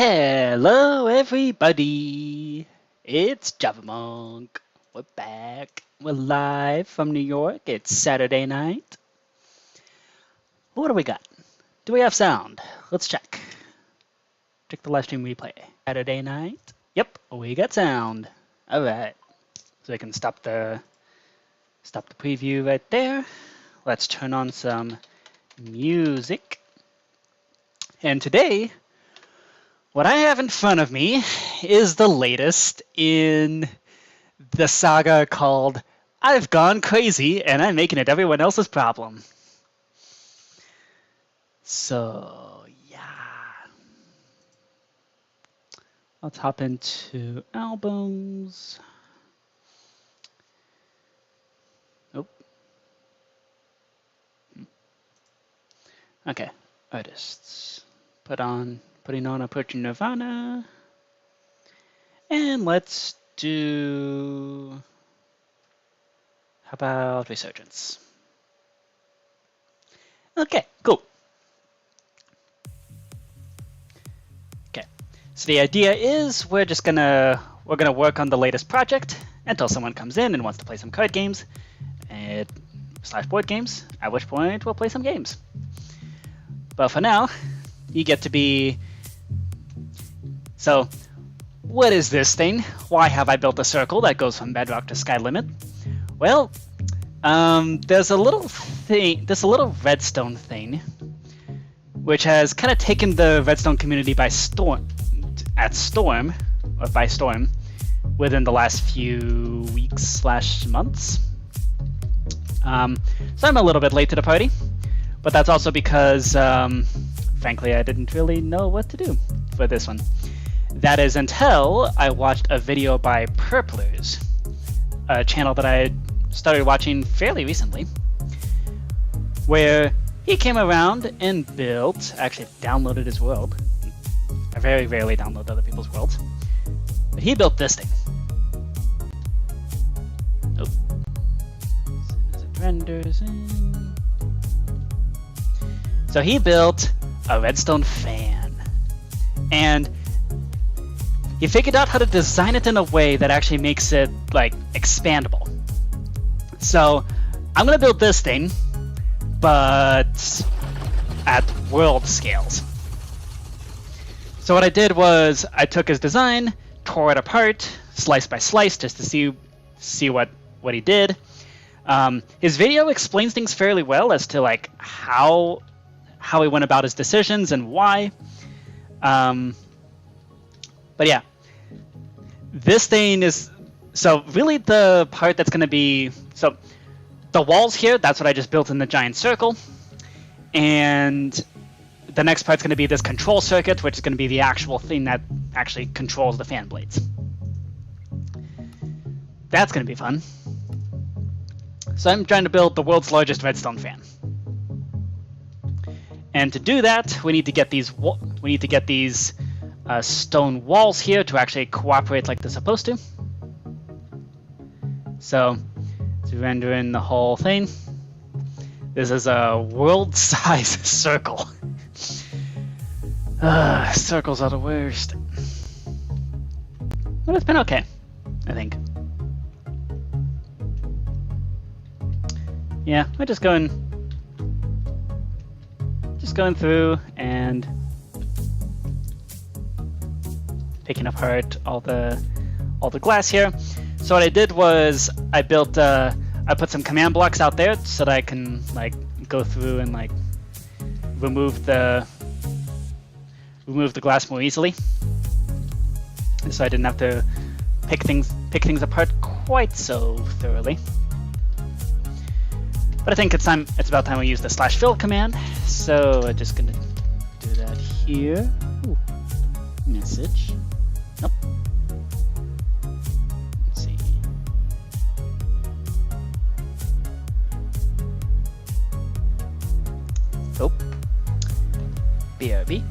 Hello everybody, it's JavaMonk. We're back. We're live from New York. It's Saturday night. What do we got? Do we have sound? Let's check. Check the live stream replay. Saturday night. Yep, we got sound. All right. So we can stop the preview right there. Let's turn on some music. And today, what I have in front of me is the latest in the saga called I've Gone Crazy and I'm Making It Everyone Else's Problem. So, yeah. Let's hop into albums. Nope. Okay, artists. Putting on Approaching Nirvana. And let's do, how about Resurgence? Okay, cool. Okay, so the idea is we're gonna work on the latest project until someone comes in and wants to play some card games / board games, at which point we'll play some games. But for now, you get to be. So, what is this thing? Why have I built a circle that goes from bedrock to sky limit? Well, there's a little redstone thing, which has kind of taken the redstone community by storm, within the last few weeks / months. So I'm a little bit late to the party, but that's also because, frankly, I didn't really know what to do for this one. That is until I watched a video by Purplers, a channel that I started watching fairly recently, where he came around and actually downloaded his world. I very rarely download other people's worlds, but he built this thing. Oh. As it renders in. So he built a redstone fan, and he figured out how to design it in a way that actually makes it like expandable. So I'm gonna build this thing, but at world scales. So what I did was I took his design, tore it apart, slice by slice, just to see what he did. His video explains things fairly well as to like how he went about his decisions and why. But yeah, this thing is, so really the part that's going to be, so the walls here, that's what I just built in the giant circle. And the next part's going to be this control circuit, which is going to be the actual thing that actually controls the fan blades. That's going to be fun. So I'm trying to build the world's largest redstone fan. And to do that, we need to get these stone walls here to actually cooperate like they're supposed to. So to render in the whole thing, this is a world-size circle. Circles are the worst. But it's been okay, I think. Yeah, we're just going through and picking apart all the glass here. So what I did was I put some command blocks out there so that I can like go through and like remove the glass more easily. So I didn't have to pick things apart quite so thoroughly. But I think it's about time we use the /fill command. So we're just gonna do that here. Ooh. Message. Nope. Let's see. Oh. BRB.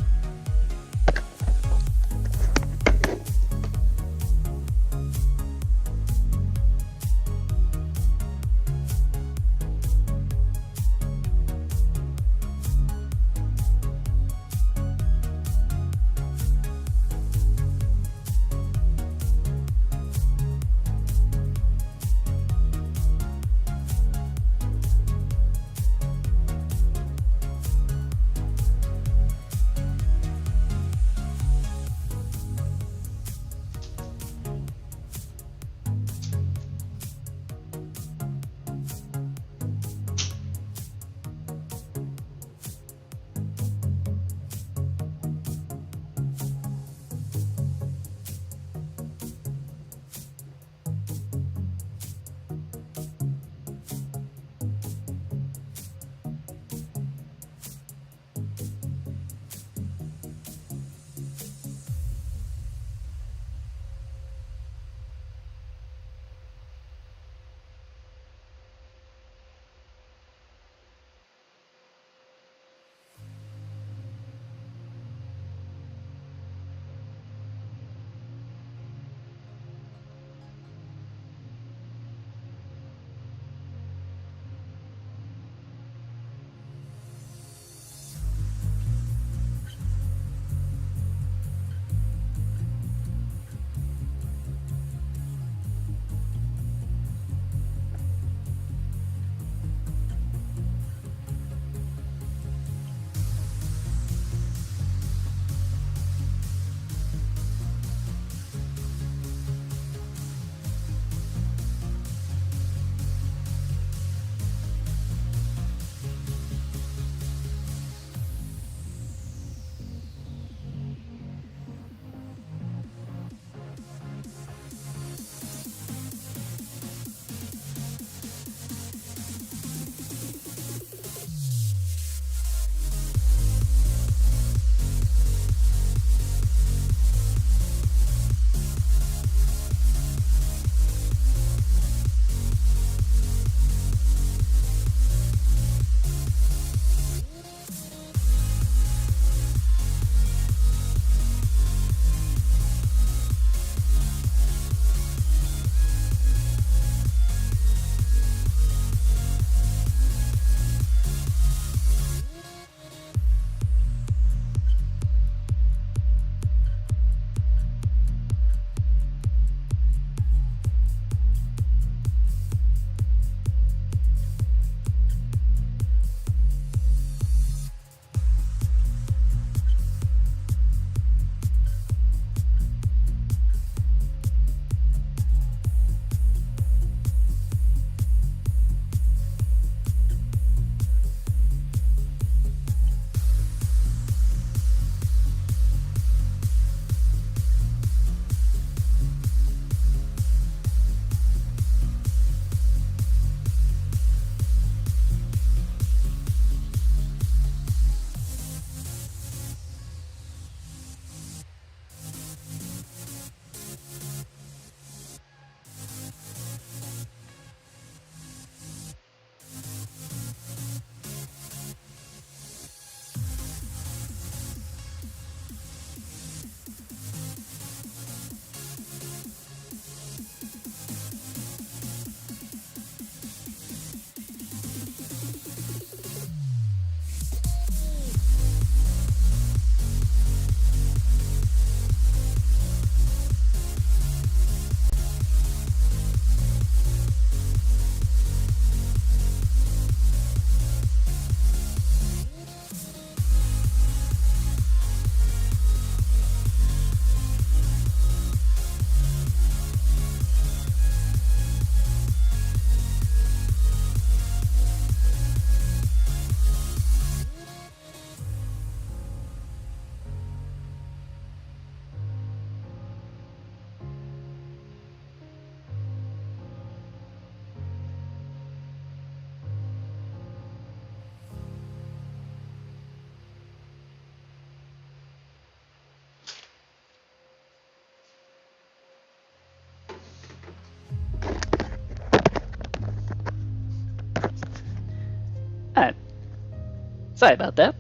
Sorry about that.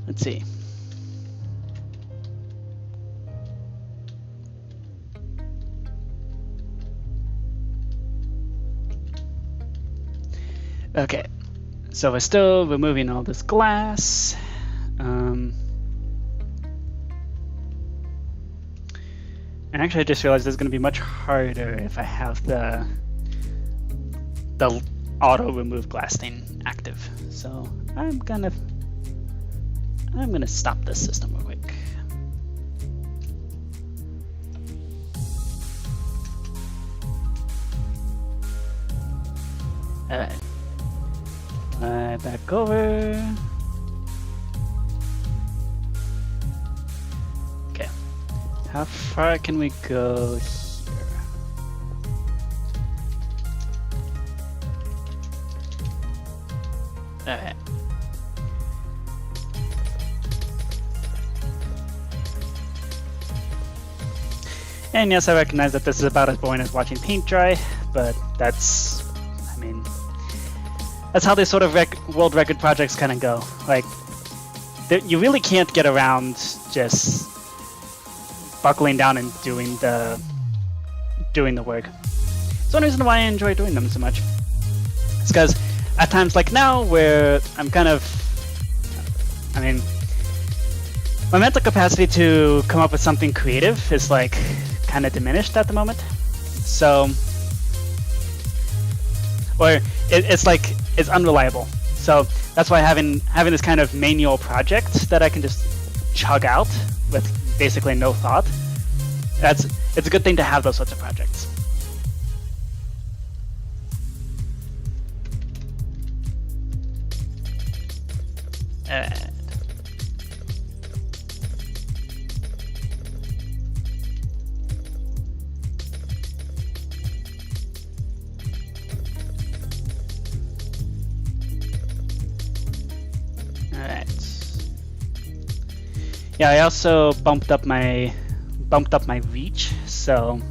Let's see. Okay, so we're still removing all this glass. And actually, I just realized it's going to be much harder if I have the auto remove glass thing active. So I'm gonna stop this system real quick. All right. Back over. Okay. How far can we go here? Alright. And yes, I recognize that this is about as boring as watching paint dry, but that's, I mean, that's how these sort of world record projects kind of go. Like, you really can't get around just buckling down and doing the work. It's one reason why I enjoy doing them so much. It's because at times like now, where I'm kind of, I mean, my mental capacity to come up with something creative is like kind of diminished at the moment. So, or it's like, it's unreliable. So that's why having this kind of manual project that I can just chug out with basically no thought, it's a good thing to have those sorts of projects. Alright. Yeah, I also bumped up my reach, so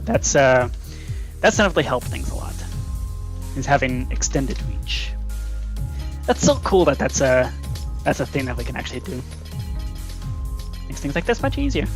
that's definitely helped things a lot. Is having extended reach. That's so cool that that's a thing that we can actually do. Makes things like this much easier.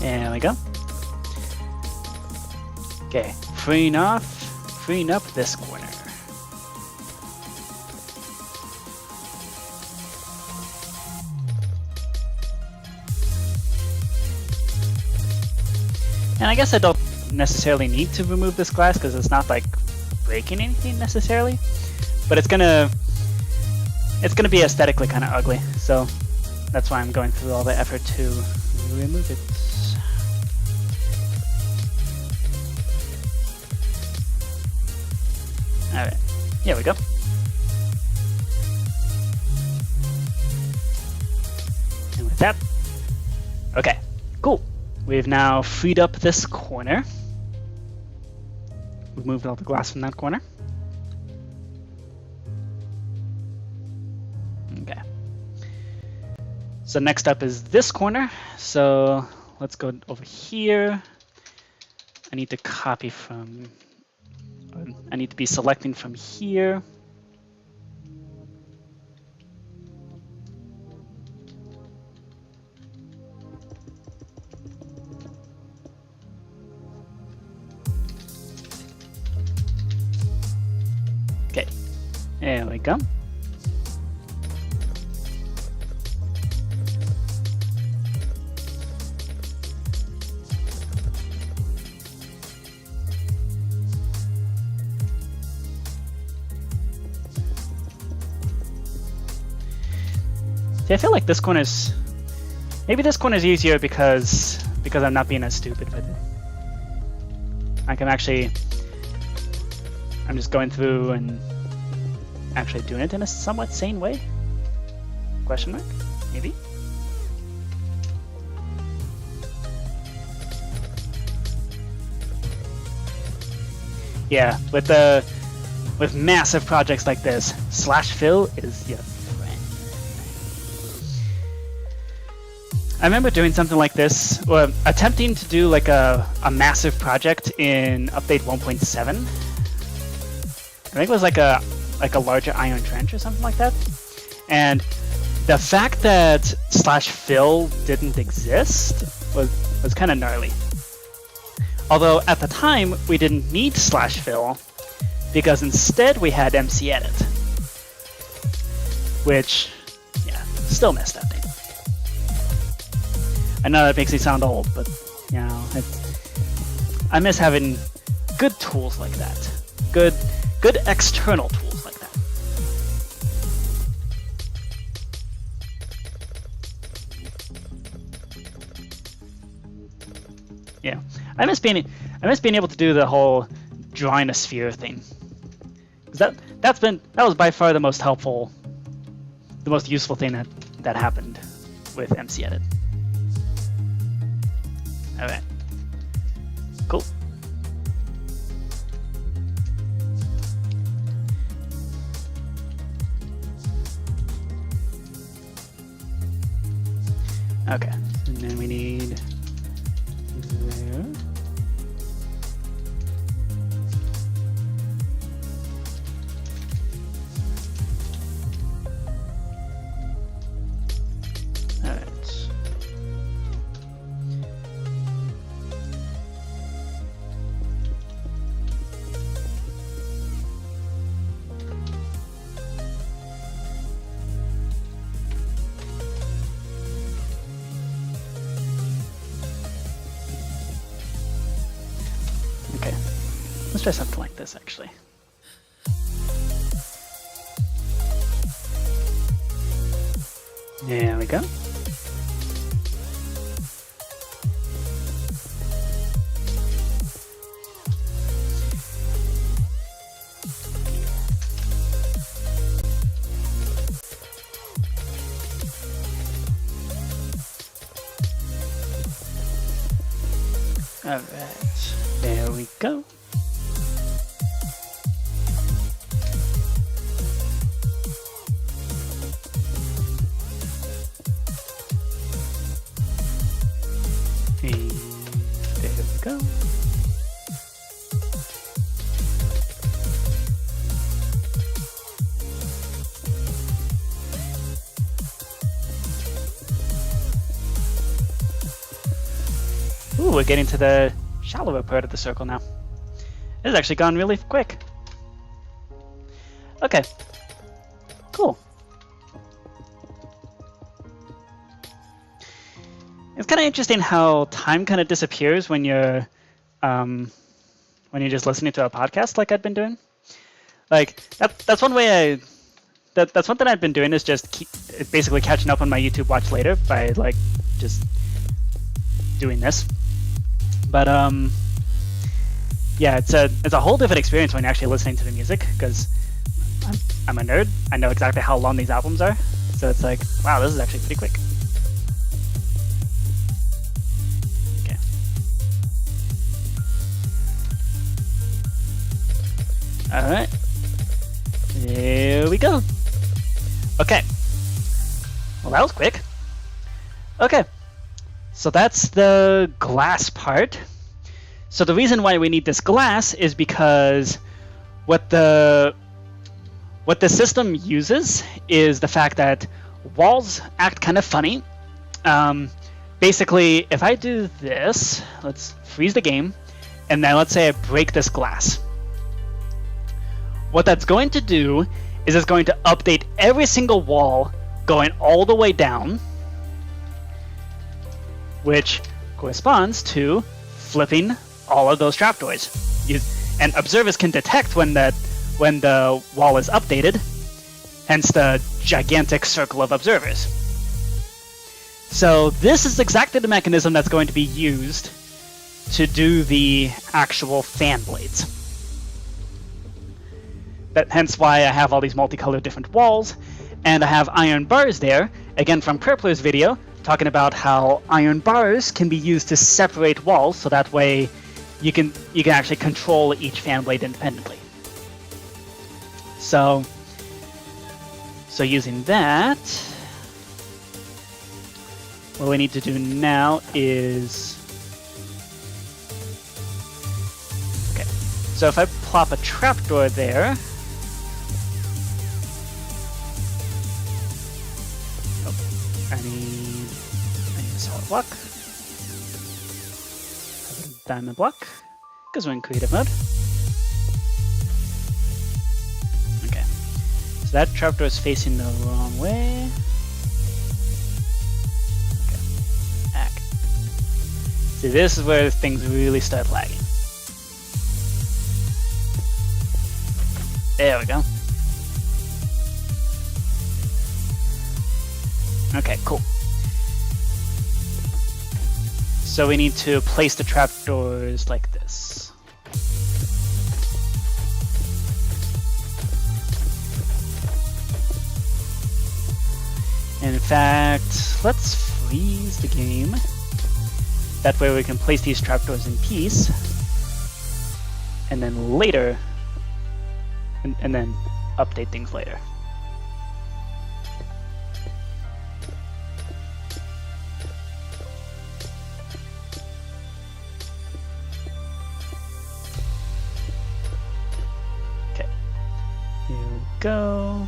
There we go. Okay, freeing up this corner. And I guess I don't necessarily need to remove this glass because it's not like breaking anything necessarily, but it's gonna be aesthetically kind of ugly. So that's why I'm going through all the effort to remove it. Alright, here we go. And with that, okay, cool. We've now freed up this corner. We've moved all the glass from that corner. Okay. So next up is this corner. So let's go over here. I need to copy from... I need to be selecting from here. Okay, there we go. I feel like this corner's... Maybe this corner's easier because I'm not being as stupid with it. Like I'm just going through and actually doing it in a somewhat sane way? Question mark? Maybe? Yeah, with massive projects like this, /fill is your friend. I remember doing something like this, or attempting to do like a massive project in update 1.7. I think it was like a larger iron trench or something like that. And the fact that /fill didn't exist was kind of gnarly. Although at the time we didn't need /fill because instead we had mcedit, which, yeah, still messed up. I know that makes me sound old, but you know, I miss having good tools like that, good external tools like that. Yeah, I miss being able to do the whole drawing a sphere thing. That was by far the most helpful, the most useful thing that happened with mcedit. All right, cool. Okay, and then we need there. All right. Okay, let's try something like this actually. There we go. All right, there we go. And there we go. Ooh, we're getting to the shallower part of the circle now. This has actually gone really quick. Okay, cool. It's kind of interesting how time kind of disappears when you're just listening to a podcast like I've been doing. Like that's one way that's one thing I've been doing is just basically catching up on my YouTube watch later by like just doing this. But yeah, it's a whole different experience when you're actually listening to the music because I'm a nerd. I know exactly how long these albums are, so it's like, wow, this is actually pretty quick. Okay. All right. Here we go. Okay. Well, that was quick. Okay. So that's the glass part. So the reason why we need this glass is because what the system uses is the fact that walls act kind of funny. Basically, if I do this, let's freeze the game, and then let's say I break this glass. What that's going to do is it's going to update every single wall going all the way down, which corresponds to flipping all of those trapdoors. And observers can detect when the wall is updated, hence the gigantic circle of observers. So this is exactly the mechanism that's going to be used to do the actual fan blades. Hence why I have all these multicolored different walls, and I have iron bars there, again from Purpler's video, talking about how iron bars can be used to separate walls, so that way you can actually control each fan blade independently. So using that, what we need to do now is, okay, so if I plop a trapdoor there, I need a solid block, a diamond block, because we're in creative mode. Okay, so that trapdoor is facing the wrong way. See, this is where things really start lagging. There we go. Okay, cool. So we need to place the trapdoors like this. And in fact, let's freeze the game. That way we can place these trapdoors in peace, and then later, and then update things later. Okay, here we go.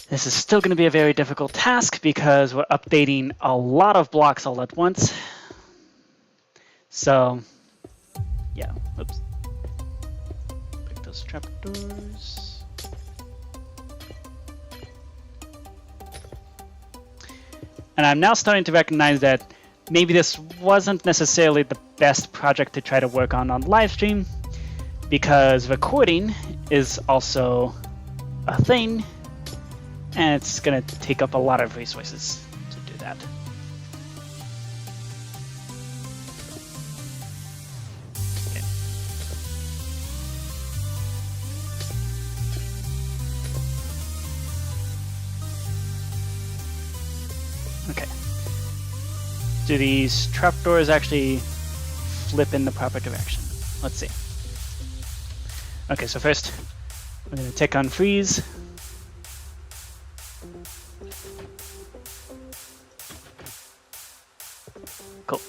This is still going to be a very difficult task because we're updating a lot of blocks all at once. So, yeah, oops. Pick those trapdoors. And I'm now starting to recognize that maybe this wasn't necessarily the best project to try to work on Livestream, because recording is also a thing. And it's going to take up a lot of resources to do that. Okay. Okay. Do these trapdoors actually flip in the proper direction? Let's see. Okay, so first we're going to tick on freeze. Cool.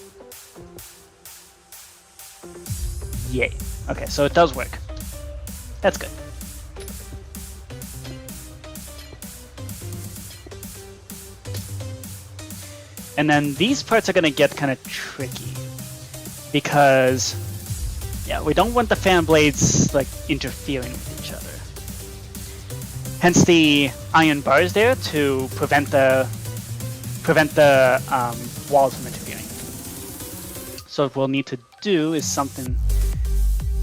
Yay. Okay, so it does work. That's good. And then these parts are going to get kind of tricky because, yeah, we don't want the fan blades like interfering with each other. Hence the iron bars there to prevent the walls from interfering. So what we'll need to do is something.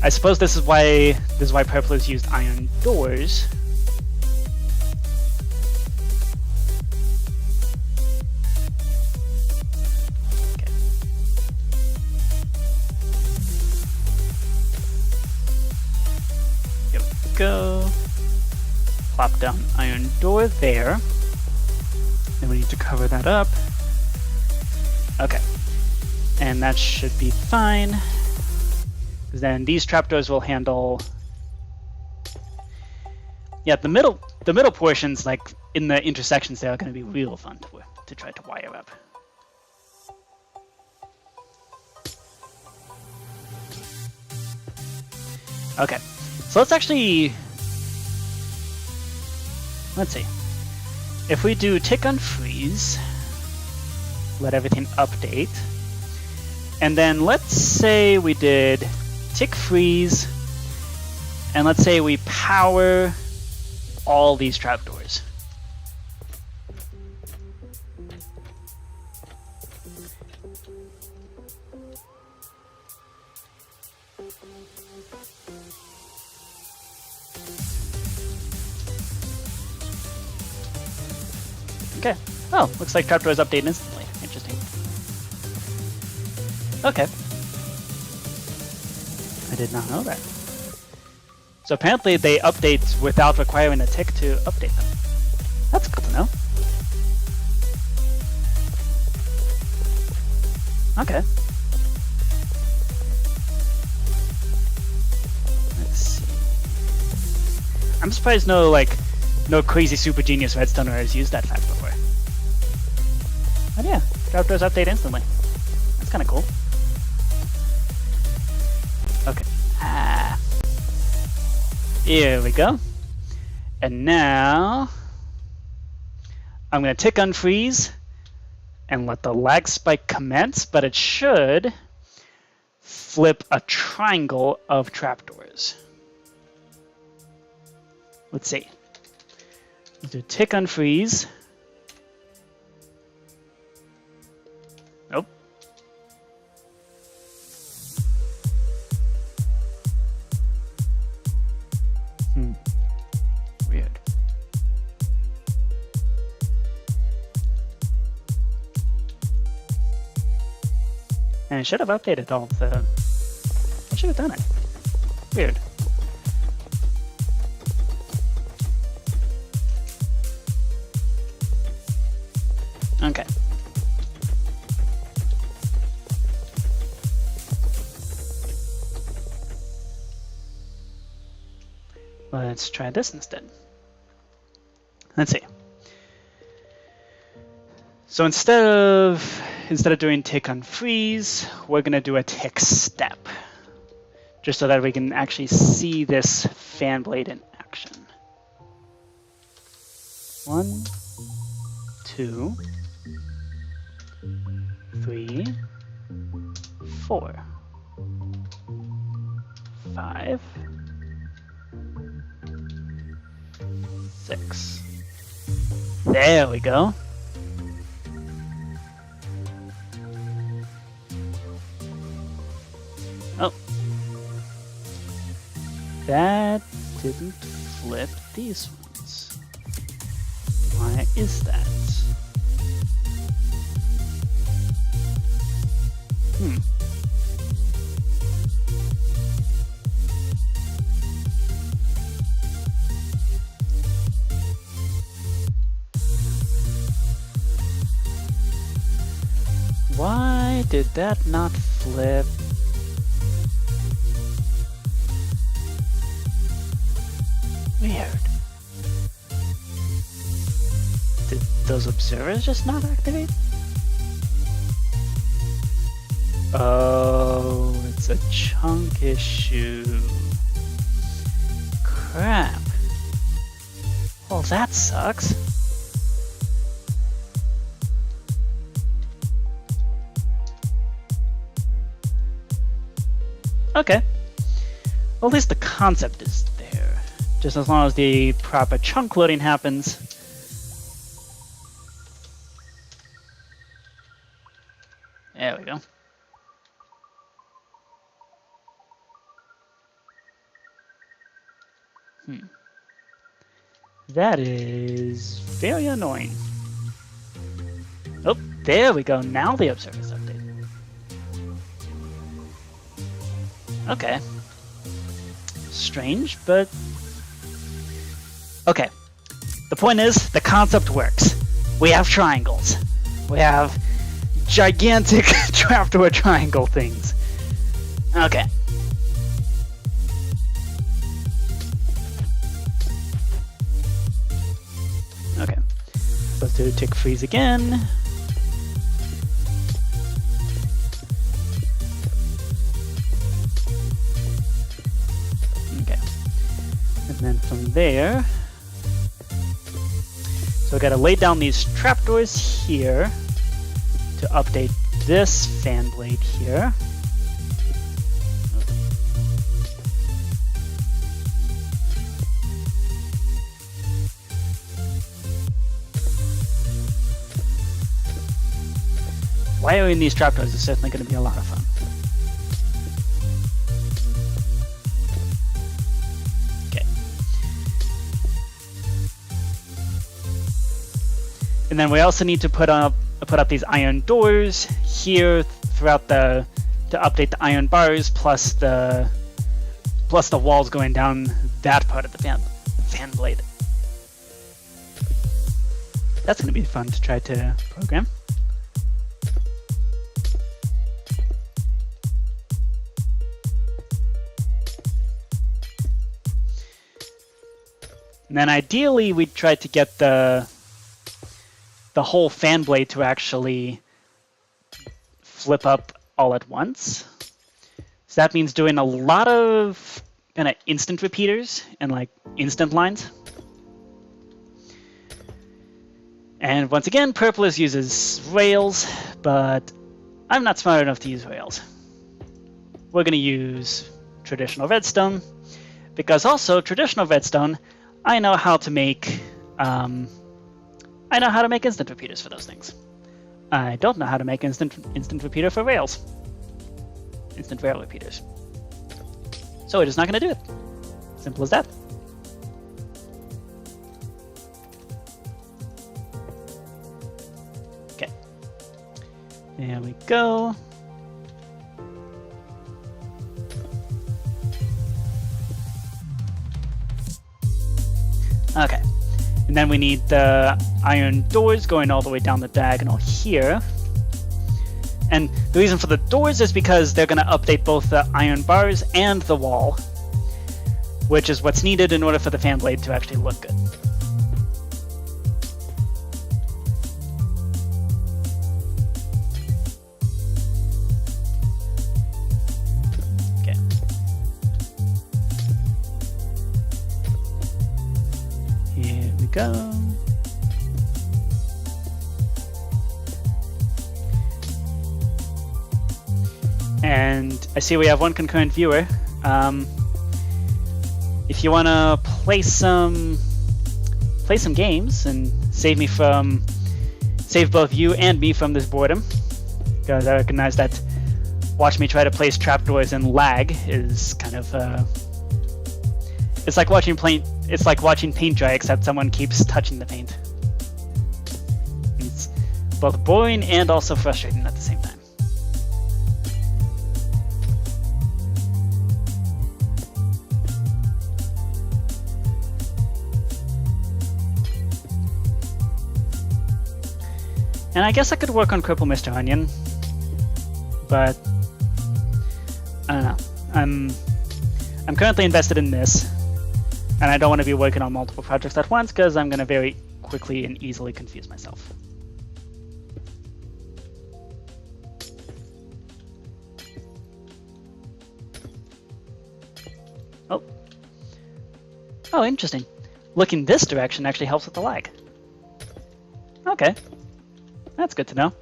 I suppose this is why purple has used iron doors. Okay. Here we go. Plop down iron door there. Then we need to cover that up. Okay. And that should be fine. Because then these trapdoors will handle. Yeah, the middle portions, like in the intersections, there are going to be real fun to try to wire up. Okay, so let's see. If we do tick on freeze, let everything update. And then let's say we did tick freeze, and let's say we power all these trapdoors. Okay. Oh, looks like trapdoors update instantly. Interesting. Okay. I did not know that. So apparently they update without requiring a tick to update them. That's good to know. Okay. Let's see. I'm surprised no crazy super genius redstoner has used that fact before. But yeah, trapdoors update instantly. That's kind of cool. Okay. Here we go. And now I'm going to tick unfreeze and let the lag spike commence, but it should flip a triangle of trapdoors. Let's see. Let's do tick unfreeze. Nope. Weird. And I should have updated all the... I should have done it. Weird. Okay. Let's try this instead. Let's see. So instead of doing tick unfreeze, we're gonna do a tick step, just so that we can actually see this fan blade in action. 1, 2, 3, 4, 5, 6. There we go. Oh. That didn't flip these ones. Why is that? Why did that not flip? Weird. Did those observers just not activate? Oh, it's a chunk issue. Crap. Well, that sucks. Okay. Well, at least the concept is there. Just as long as the proper chunk loading happens. There we go. That is very annoying. Oh, there we go. Now the observer's updated. Okay. Strange, but... Okay. The point is, the concept works. We have triangles. We have gigantic trapdoor triangle things. Okay. Okay. Let's do tick freeze again. And then from there, so I gotta lay down these trapdoors here to update this fan blade here. Wiring these trapdoors is certainly going to be a lot of fun. And then we also need to put up these iron doors here throughout to update the iron bars plus the plus the walls going down that part of the fan blade. That's going to be fun to try to program. And then ideally we'd try to get the whole fan blade to actually flip up all at once. So that means doing a lot of kind of instant repeaters and like instant lines. And once again, Purpleus uses rails, but I'm not smart enough to use rails. We're going to use traditional redstone, because also traditional redstone, I know how to make instant repeaters for those things. I don't know how to make instant repeater for rails. Instant rail repeaters. So we're just not going to do it. Simple as that. Okay. There we go. Okay. And then we need the iron doors going all the way down the diagonal here. And the reason for the doors is because they're going to update both the iron bars and the wall, which is what's needed in order for the fan blade to actually look good. Okay. Here we go. And I see we have one concurrent viewer. If you want to play some games and save both you and me from this boredom, because I recognize that watch me try to place trapdoors and lag is kind of it's like watching paint dry, except someone keeps touching the paint. It's both boring and also frustrating at the same time. And I guess I could work on Cripple Mr. Onion, but I don't know. I'm currently invested in this, and I don't want to be working on multiple projects at once because I'm going to very quickly and easily confuse myself. Oh, interesting. Looking this direction actually helps with the lag. Okay. That's good to know.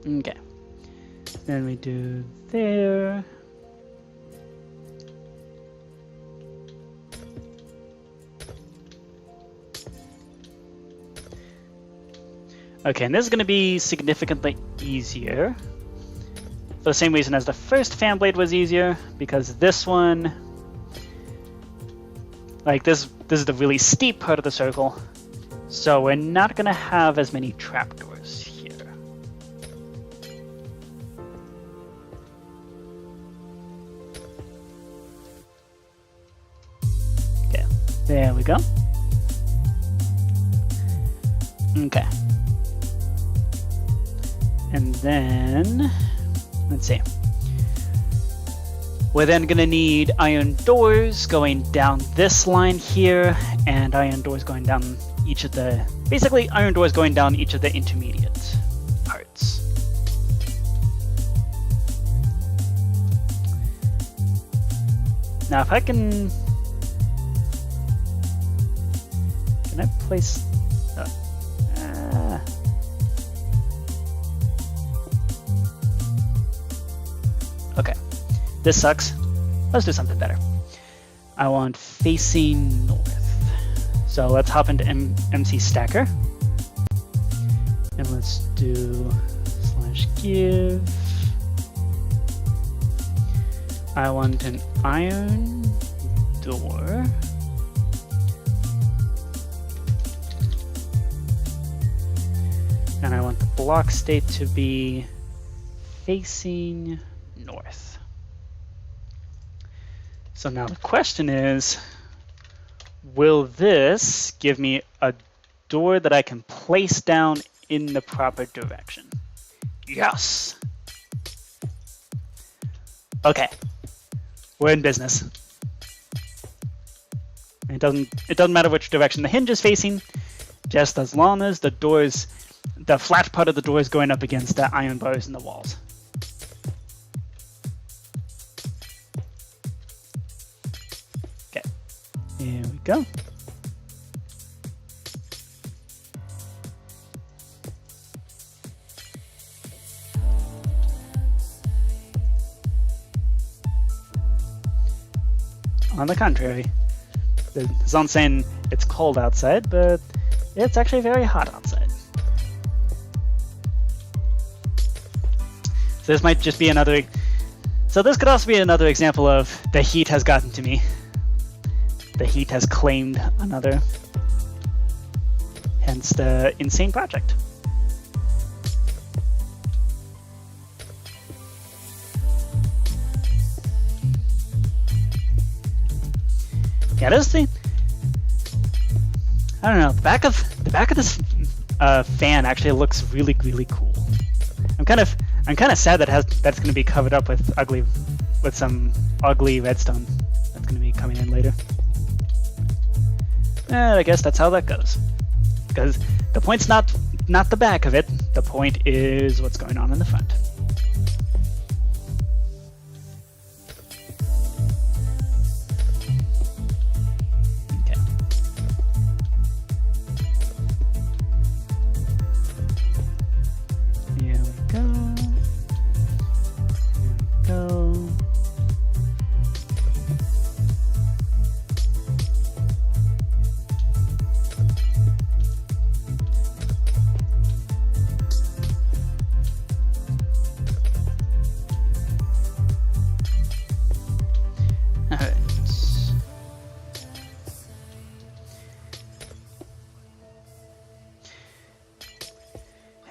Okay. Then we do there. Okay, and this is going to be significantly easier. For the same reason as the first fan blade was easier, because this one, like this is the really steep part of the circle, so we're not going to have as many trapdoors here. Okay, there we go. Okay. And then, let's see. We're then going to need iron doors going down this line here, and iron doors going down each of the, basically iron doors going down each of the intermediate parts. Now if I can I place, okay, this sucks. Let's do something better. I want facing north. So let's hop into MC Stacker. And let's do /give. I want an iron door. And I want the block state to be facing north. So now the question is, will this give me a door that I can place down in the proper direction? Yes! Okay, we're in business. It doesn't matter which direction the hinge is facing, just as long as the flat part of the door is going up against the iron bars in the walls. Okay, here we go. On the contrary, the zone's saying it's cold outside, but it's actually very hot outside. So this might just be another... So this could also be another example of the heat has gotten to me. The heat has claimed another. Hence the insane project. Yeah, this thing, I don't know. The back of this fan actually looks really, really cool. I'm kind of sad that that's going to be covered up with some ugly redstone that's going to be coming in later. I guess that's how that goes. Because the point's not the back of it. The point is what's going on in the front.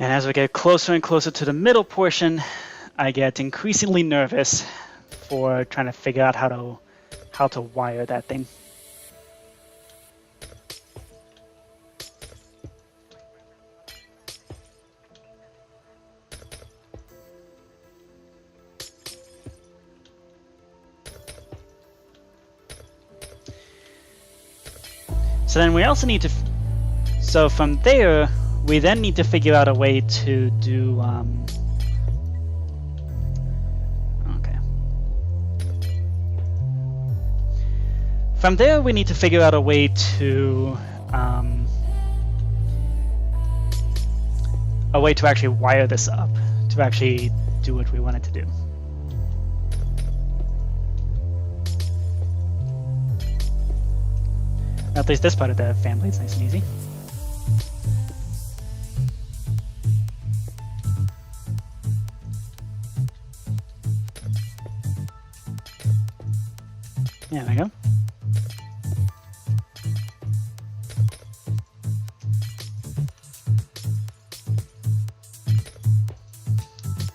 And as we get closer and closer to the middle portion, I get increasingly nervous for trying to figure out how to wire that thing. So then we also need to, so from there, we then need to figure out a way to do, okay. From there, we need to figure out a way to actually wire this up, to actually do what we wanted to do. At least this part of the fan blade's nice and easy. There we go.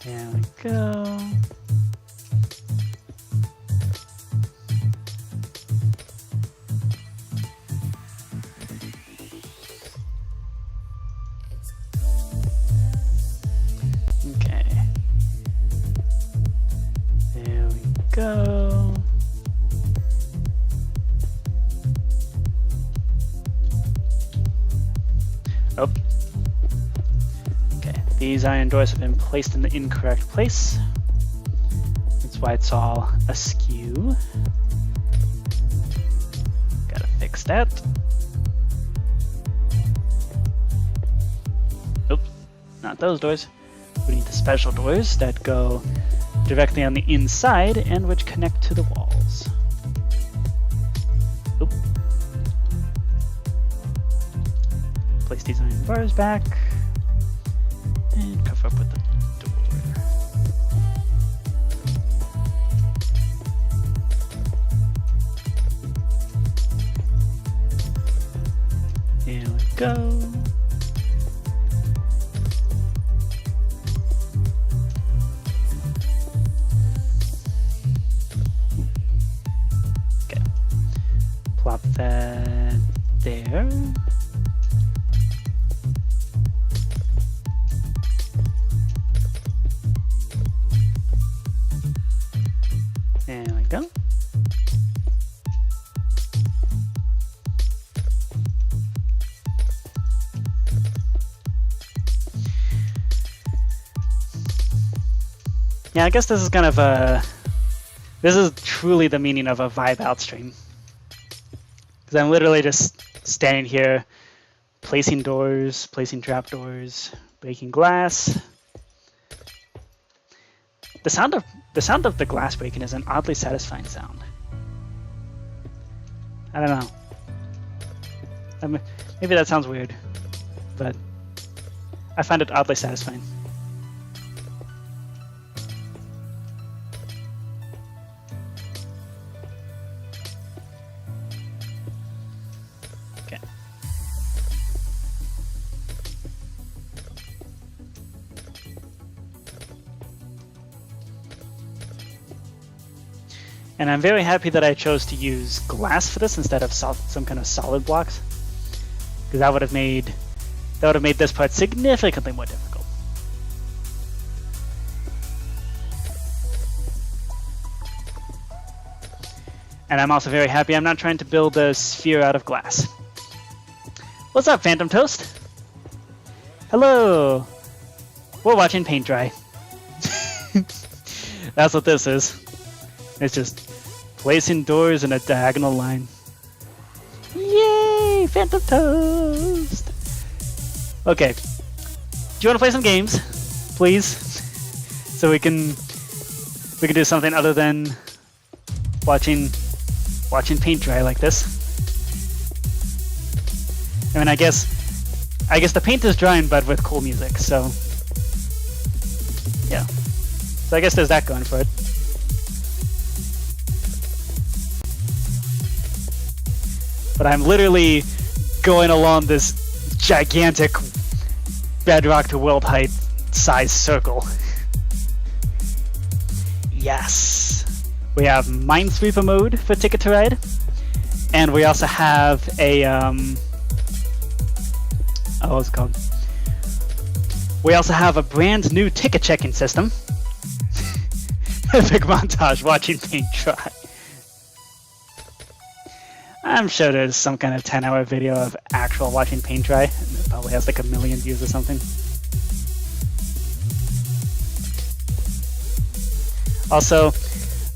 There we go. Okay. There we go. Oh. Okay, these iron doors have been placed in the incorrect place. That's why it's all askew. Gotta fix that. Nope, not those doors. We need the special doors that go directly on the inside and which connect to the walls. Oop. Place these iron bars back and cover up with the door. Here we go. Yeah, I guess this is kind of a... This is truly the meaning of a vibe out stream. Because I'm literally just standing here, placing doors, placing trapdoors, breaking glass. The sound of the glass breaking is an oddly satisfying sound. I don't know. Maybe that sounds weird, but I find it oddly satisfying. Okay. And I'm very happy that I chose to use glass for this instead of some kind of solid blocks, because that would have made this part significantly more difficult. And I'm also very happy I'm not trying to build a sphere out of glass. What's up, Phantom Toast? Hello. We're watching paint dry. That's what this is. It's just placing doors in a diagonal line. Yay! Phantom Toast! Okay. Do you want to play some games? Please? So we can do something other than watching paint dry like this. I mean, I guess the paint is drying, but with cool music, so yeah. So I guess there's that going for it. But I'm literally going along this gigantic bedrock to world height size circle. Yes! We have Minesweeper mode for Ticket to Ride, and we also have a what's it called? We also have a brand new ticket checking system. Epic montage watching paint dry. I'm sure there's some kind of 10-hour video of actual watching paint dry. It probably has like 1 million views or something. Also,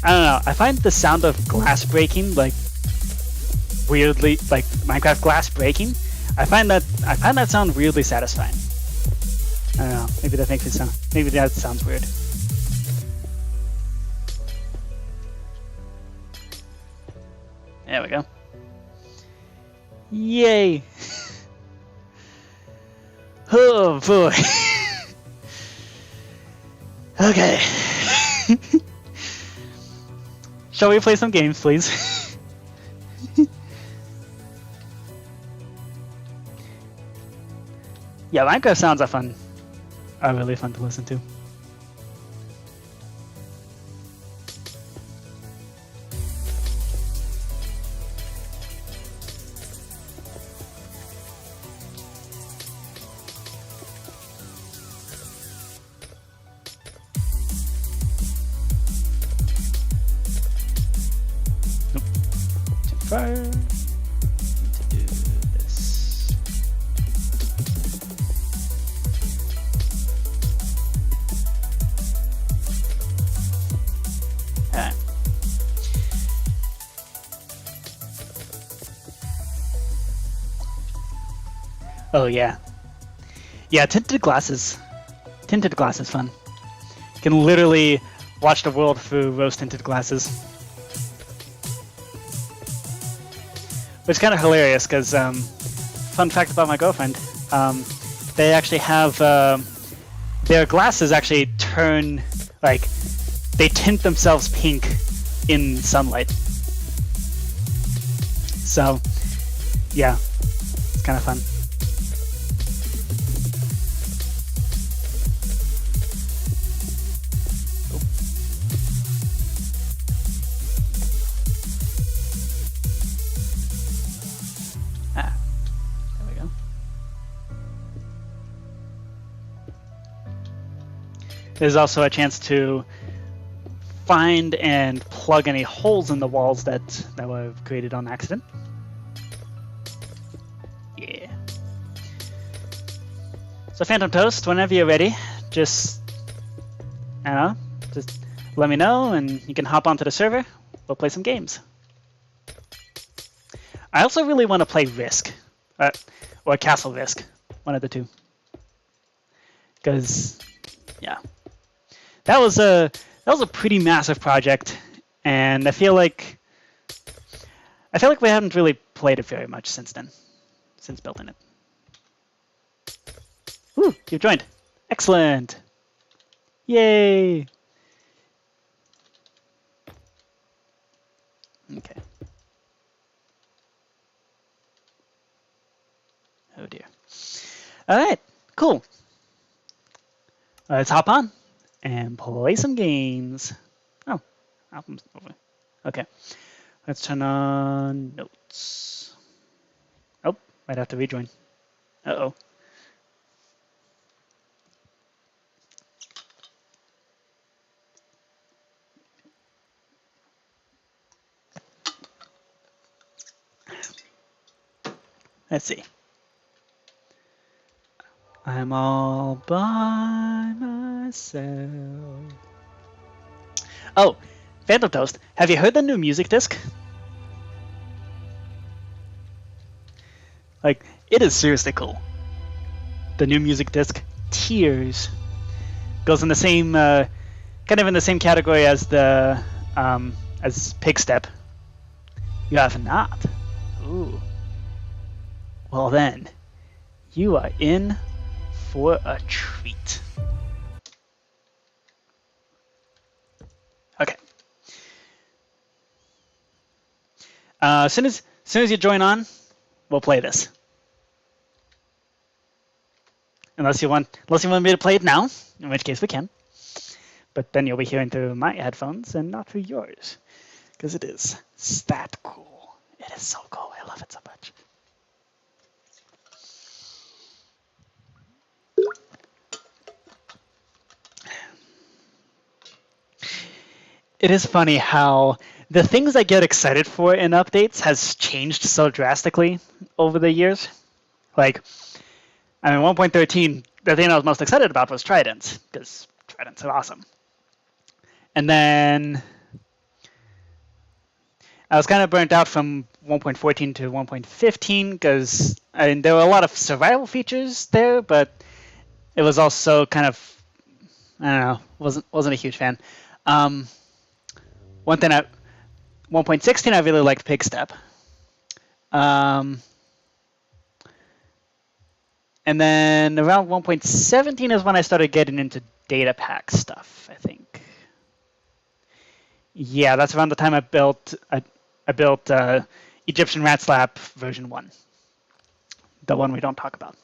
I don't know, I find the sound of glass breaking like weirdly, like Minecraft glass breaking. I find that sound weirdly satisfying. I don't know, maybe that sounds weird. There we go. Yay! Oh boy. Okay. Shall we play some games, please? Yeah, Minecraft sounds are really fun to listen to. Fire. Need to do this. Alright. Oh yeah. Yeah, tinted glass is fun. You can literally watch the world through rose-tinted glasses. Which is kind of hilarious because, fun fact about my girlfriend, they actually have, their glasses actually turn, like, they tint themselves pink in sunlight. So, yeah, it's kind of fun. There's also a chance to find and plug any holes in the walls that were created on accident. Yeah. So Phantom Toast, whenever you're ready, just, I don't know, just let me know and you can hop onto the server. We'll play some games. I also really want to play Risk, or Castle Risk, one of the two. Because, yeah, that was a pretty massive project, and I feel like we haven't really played it very much since then, since building it. Ooh, you've joined. Excellent. Yay. Okay. Oh dear. All right, cool. Let's hop on and play some games. Oh, album's over. Okay. Let's turn on notes. Oh, might have to rejoin. Uh-oh. Let's see. I'm all by myself. Oh, Phantom Toast, have you heard the new music disc? Like, it is seriously cool. The new music disc, Tears, goes in the same, kind of in the same category as the, as Pigstep. You have not. Ooh. Well then, you are in for a treat. Okay. As soon as you join on, we'll play this. Unless you want me to play it now, in which case we can. But then you'll be hearing through my headphones and not through yours, because it is that cool. It is so cool. I love it so much. It is funny how the things I get excited for in updates has changed so drastically over the years. Like, I mean, 1.13, the thing I was most excited about was Tridents, because Tridents are awesome. And then I was kind of burnt out from 1.14 to 1.15, because there were a lot of survival features there, but it was also kind of, I don't know, wasn't a huge fan. 1.16, I really liked Pigstep. And then around 1.17 is when I started getting into data pack stuff, I think. Yeah, that's around the time I built Egyptian Rat Slap version 1, the one we don't talk about.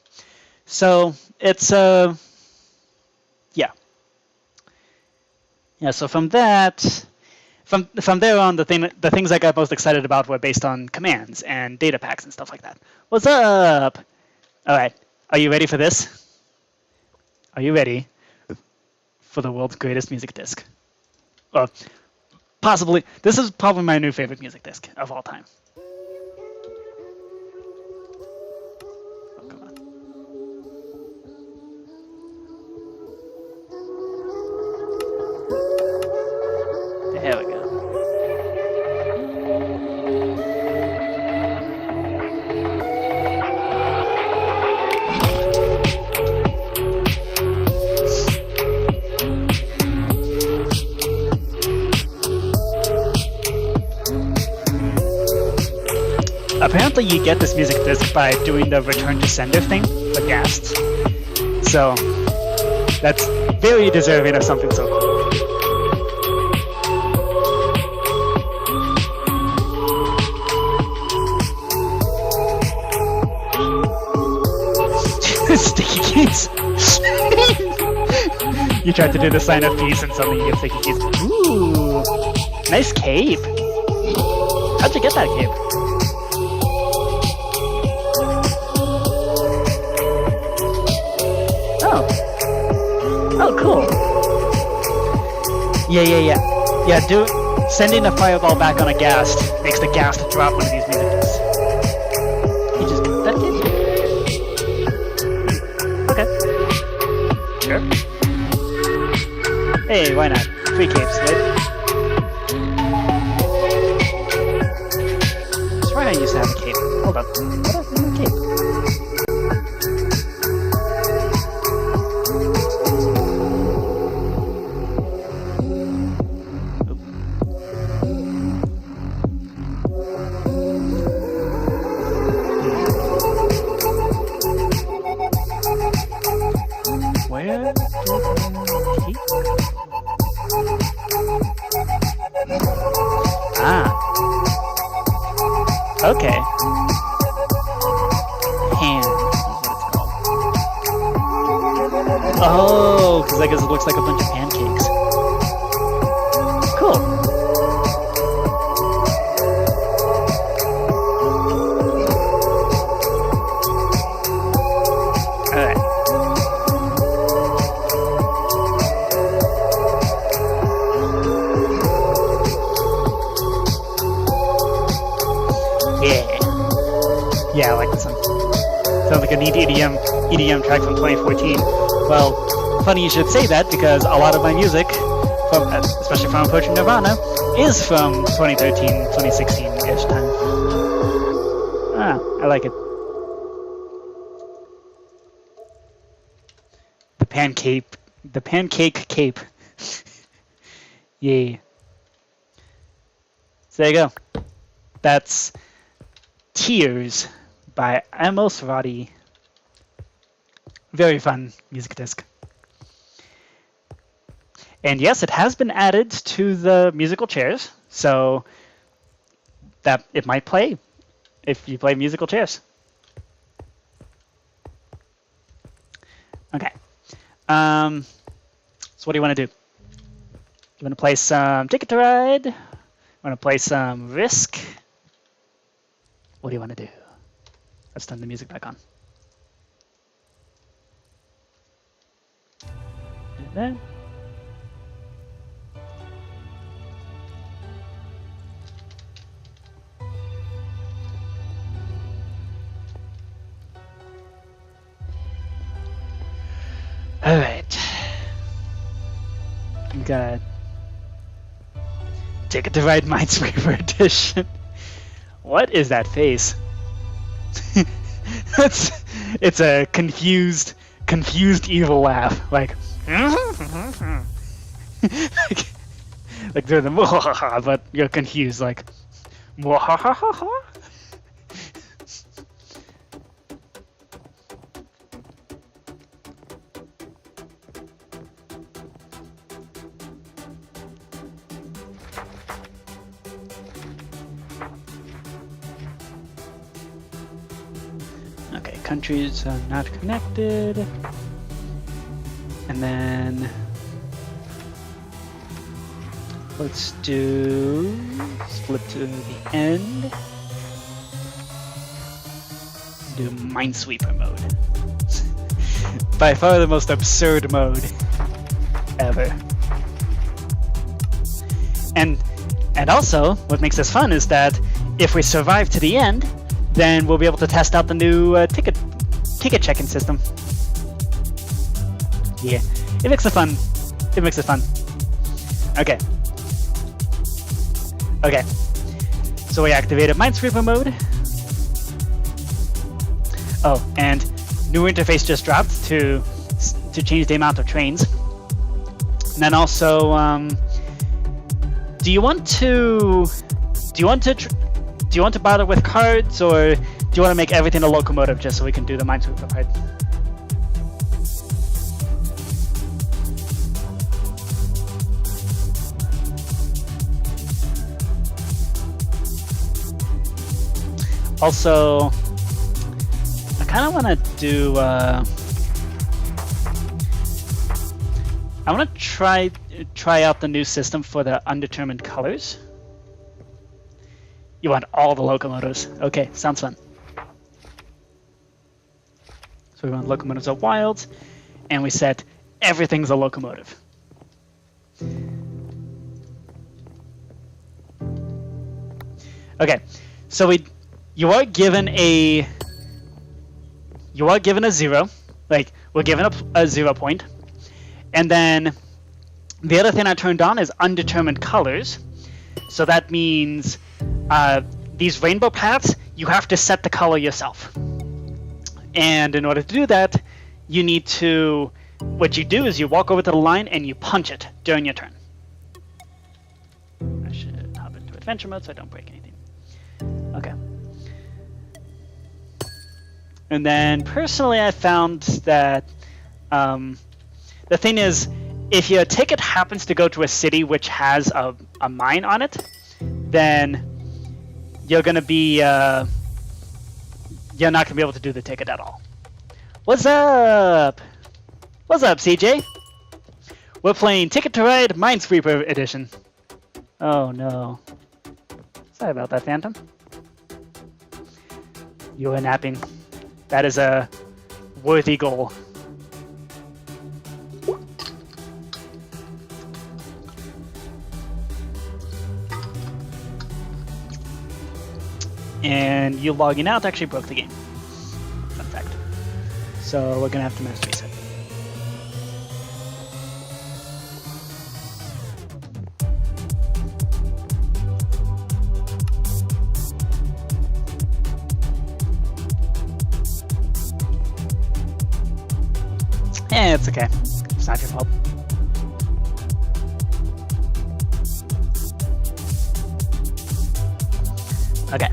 So it's yeah. So from that. From there on, the things I got most excited about were based on commands and data packs and stuff like that. What's up? All right, are you ready for this? Are you ready for the world's greatest music disc? Well, possibly. This is probably my new favorite music disc of all time. Oh, come on. There we go. Apparently you get this music disc by doing the return to sender thing for Ghast. So that's very deserving of something so cool. Sticky keys. You tried to do the sign of peace and suddenly you get sticky keys. Ooh, nice cape. How'd you get that cape? Oh, cool. Yeah. Sending a fireball back on a Ghast makes the Ghast drop one of these music discs. You just that cape? Okay. Sure. Hey, why not? 3 capes, right? That's right, I used to have a cape. Hold up. What happened to the cape? Where did the cape go? Ah. Okay. Pan is what it's called. Oh, because I guess it looks like a bunch of pancakes. Cool. Alright. Yeah, I like this one. Sounds like a neat EDM track from 2014. Well, funny you should say that because a lot of my music, from especially from Approaching Nirvana, is from 2013, 2016-ish time. Ah, I like it. The pancake cape. Yay. So there you go. That's Tears by Minesweeper. Very fun music disc. And yes, it has been added to the musical chairs, so that it might play if you play musical chairs. Okay. So what do you want to do? You want to play some Ticket to Ride? Want to play some Risk? What do you want to do? Let's turn the music back on. And then. All right. We got Ticket to Ride Minesweeper edition. What is that face? It's a confused evil laugh. Like like they're the but you're confused, like okay, countries are not connected. And then let's do split to the end. Do Minesweeper mode. By far the most absurd mode ever. And also, what makes this fun is that if we survive to the end, then we'll be able to test out the new ticket checking system. Yeah, it makes it fun. It makes it fun. Okay. Okay. So we activated Minesweeper mode. Oh, and new interface just dropped to change the amount of trains. And then also, do you want to bother with cards, or do you want to make everything a locomotive just so we can do the Minesweeper part? Also, I kind of want to do. I want to try out the new system for the undetermined colors. You want all the locomotives. Okay, sounds fun. So we want locomotives are wild, and we set everything's a locomotive. Okay, so you are given a 0, like we're given a 0 point, and then The other thing I turned on is undetermined colors. So that means these rainbow paths, you have to set the color yourself. And in order to do that, you need to, what you do is you walk over to the line and you punch it during your turn. I should hop into adventure mode so I don't break anything. Okay. And then personally I found that the thing is, if your ticket happens to go to a city which has a mine on it, then you're going to be, you're not going to be able to do the ticket at all. What's up? What's up, CJ? We're playing Ticket to Ride Minesweeper Edition. Oh no. Sorry about that, Phantom. You are napping. That is a worthy goal. And you logging out actually broke the game. Fun fact. So we're gonna have to master reset. It's okay. It's not your fault. Okay.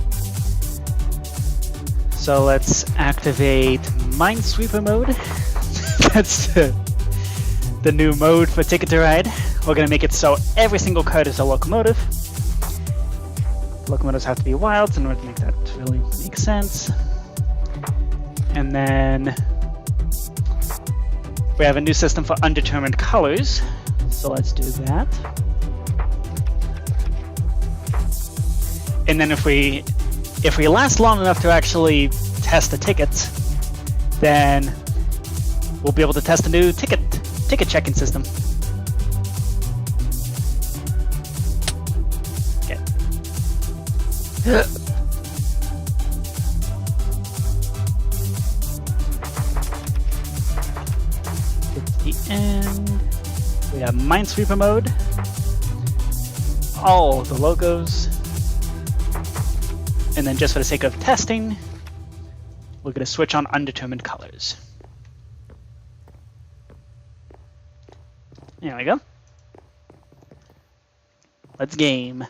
So let's activate Minesweeper mode. That's the new mode for Ticket to Ride. We're going to make it so every single card is a locomotive. Locomotives have to be wilds in order to make that really make sense. And then we have a new system for undetermined colors. So let's do that. And then if we last long enough to actually test the tickets, then we'll be able to test a new ticket checking system. Okay. At the end, we have Minesweeper mode. All the logos. And then just for the sake of testing, we're going to switch on undetermined colors. There we go. Let's game.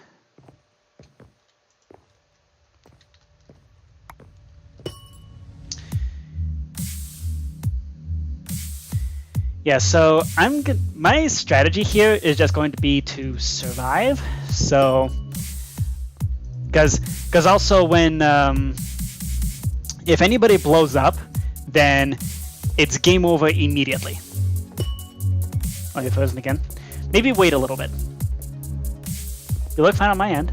Yeah, so my strategy here is just going to be to survive. So, because also when if anybody blows up, then it's game over immediately. Oh, you're frozen again. Maybe wait a little bit. You look fine on my end.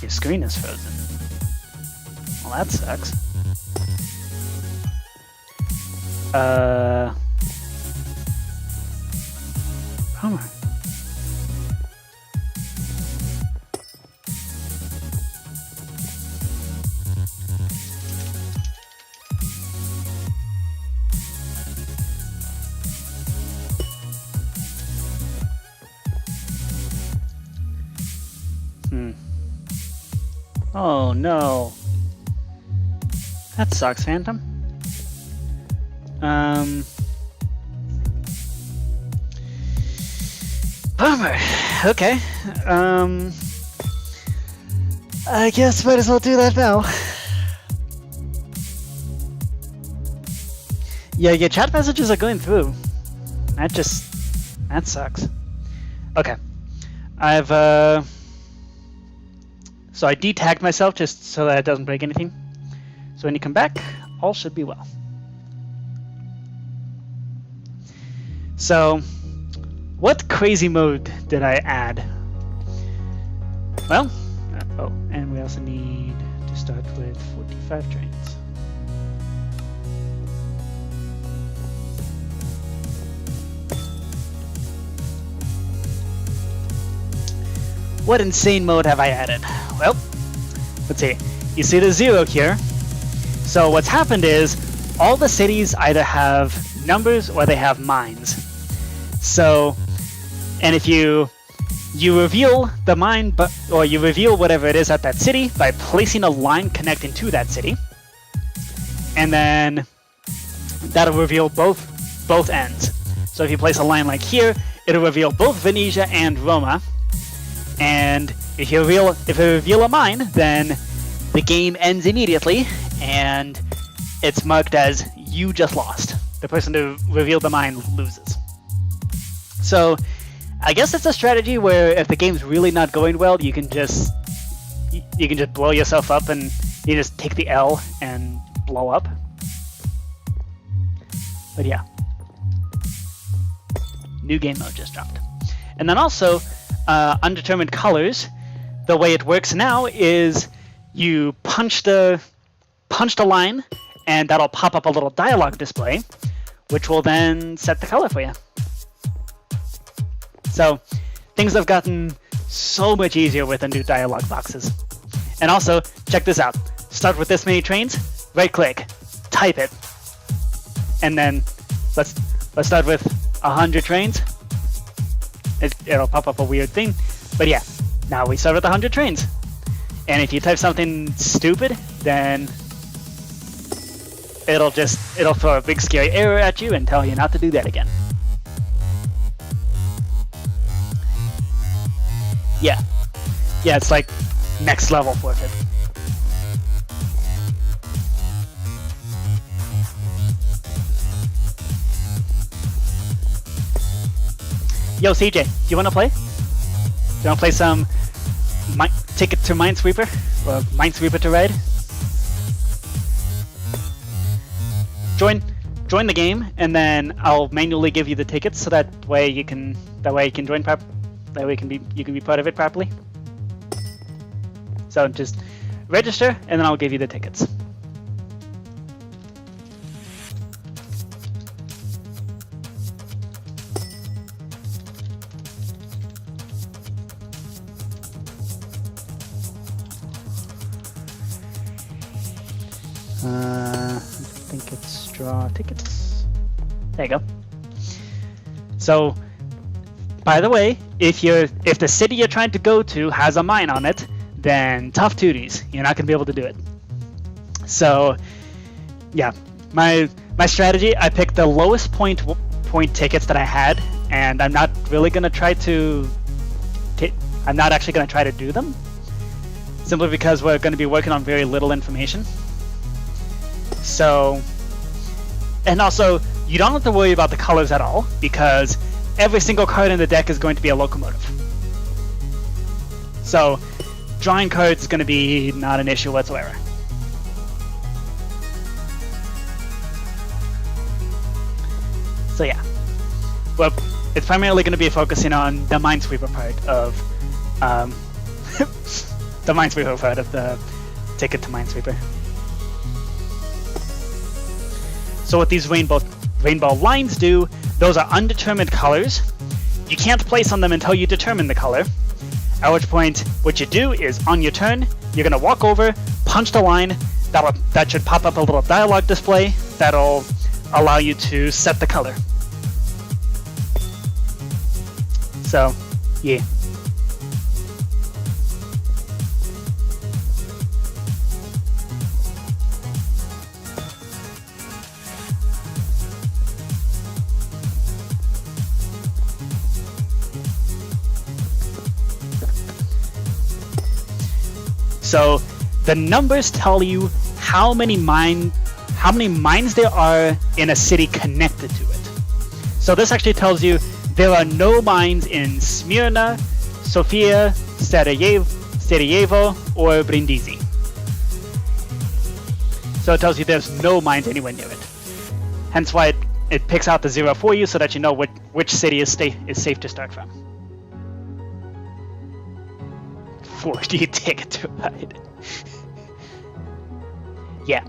Your screen is frozen. Well, that sucks. Bummer. Oh no. That sucks, Phantom. Bummer. Okay. I guess might as well do that now. Yeah, your chat messages are going through. That sucks. Okay. So I detagged myself just so that it doesn't break anything. So when you come back, all should be well. So What crazy mode did I add? Well, oh, and we also need to start with 45 trains. What insane mode have I added? Well, let's see. You see the 0 here. So what's happened is all the cities either have numbers or they have mines. So, and if you reveal the mine, or you reveal whatever it is at that city by placing a line connecting to that city, and then that'll reveal both ends. So if you place a line like here, it'll reveal both Venetia and Roma. And if you reveal a mine, then the game ends immediately, and it's marked as you just lost. The person who revealed the mine loses. So I guess it's a strategy where if the game's really not going well, you can just blow yourself up and you just take the L and blow up. But yeah, new game mode just dropped. And then also undetermined colors. The way it works now is you punch the line, and that'll pop up a little dialogue display, which will then set the color for you. So things have gotten so much easier with the new dialogue boxes. And also, check this out. Start with this many trains, right click, type it, and then let's start with 100 trains. It'll pop up a weird thing, but yeah, now we start with 100 trains. And if you type something stupid, then it'll throw a big scary error at you and tell you not to do that again. Yeah, it's like next level worth it. Yo, CJ, do you want to play? Do you want to play some Ticket to Minesweeper? Or Minesweeper to ride? Join the game, and then I'll manually give you the tickets, so that way you can join. That way you can be part of it properly. So just register, and then I'll give you the tickets. I think it's draw tickets. There you go. So, by the way, if the city you're trying to go to has a mine on it, then tough tooties. You're not gonna be able to do it. So, yeah, my strategy. I picked the lowest point tickets that I had, and I'm not really gonna try to. I'm not actually gonna try to do them, simply because we're going to be working on very little information. So, and also, you don't have to worry about the colors at all, because every single card in the deck is going to be a locomotive. So, drawing cards is going to be not an issue whatsoever. So yeah, well, it's primarily going to be focusing on the Minesweeper part of the Ticket to Minesweeper. So what these rainbow lines do, those are undetermined colors. You can't place on them until you determine the color. At which point, what you do is, on your turn, you're gonna walk over, punch the line. That should pop up a little dialogue display that'll allow you to set the color. So, yeah. So the numbers tell you how many mines there are in a city connected to it. So this actually tells you there are no mines in Smyrna, Sofia, Sarajevo, or Brindisi. So it tells you there's no mines anywhere near it. Hence why it picks out the 0 for you so that you know which city is safe to start from. 40 ticket to ride. Yeah.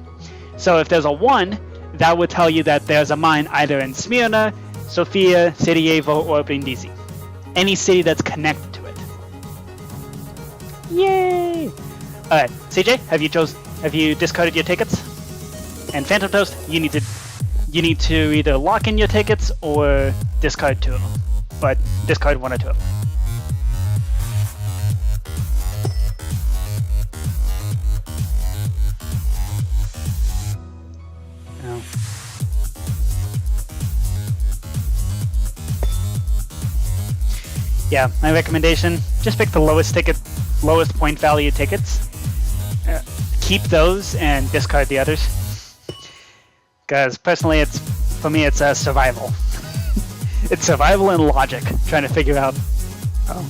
So if there's a 1, that would tell you that there's a mine either in Smyrna, Sofia, Sarajevo, or Brindisi. Any city that's connected to it. Yay! Alright, CJ, have you discarded your tickets? And Phantom Toast, you need to either lock in your tickets or discard 2 of them. But discard 1 or 2 of them. Oh. Yeah, my recommendation, just pick the lowest point value tickets. Keep those and discard the others. Because personally, for me, it's survival. It's survival and logic, trying to figure out. Oh,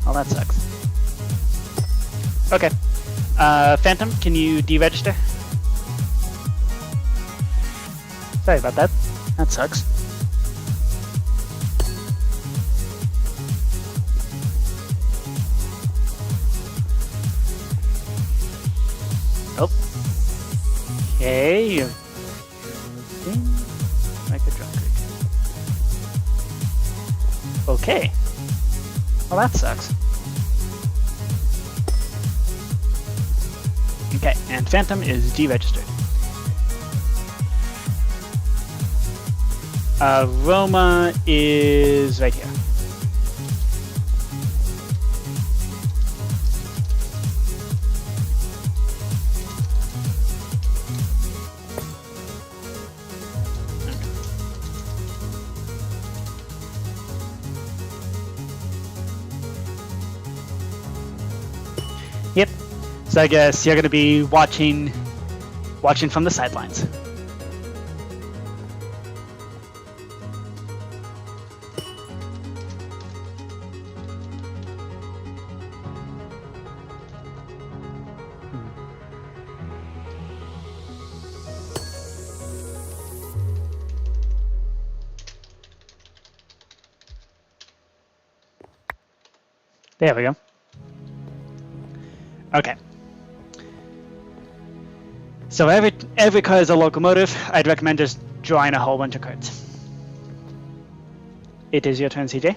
well, that sucks. Okay, Phantom, can you deregister? Sorry about that. That sucks. Oh. Okay. Like a drunkard. Okay. Well, that sucks. Okay, and Phantom is deregistered. Roma is right here. Yep. So I guess you're gonna be watching from the sidelines. There we go. Okay. So every car is a locomotive. I'd recommend just drawing a whole bunch of cards. It is your turn, CJ.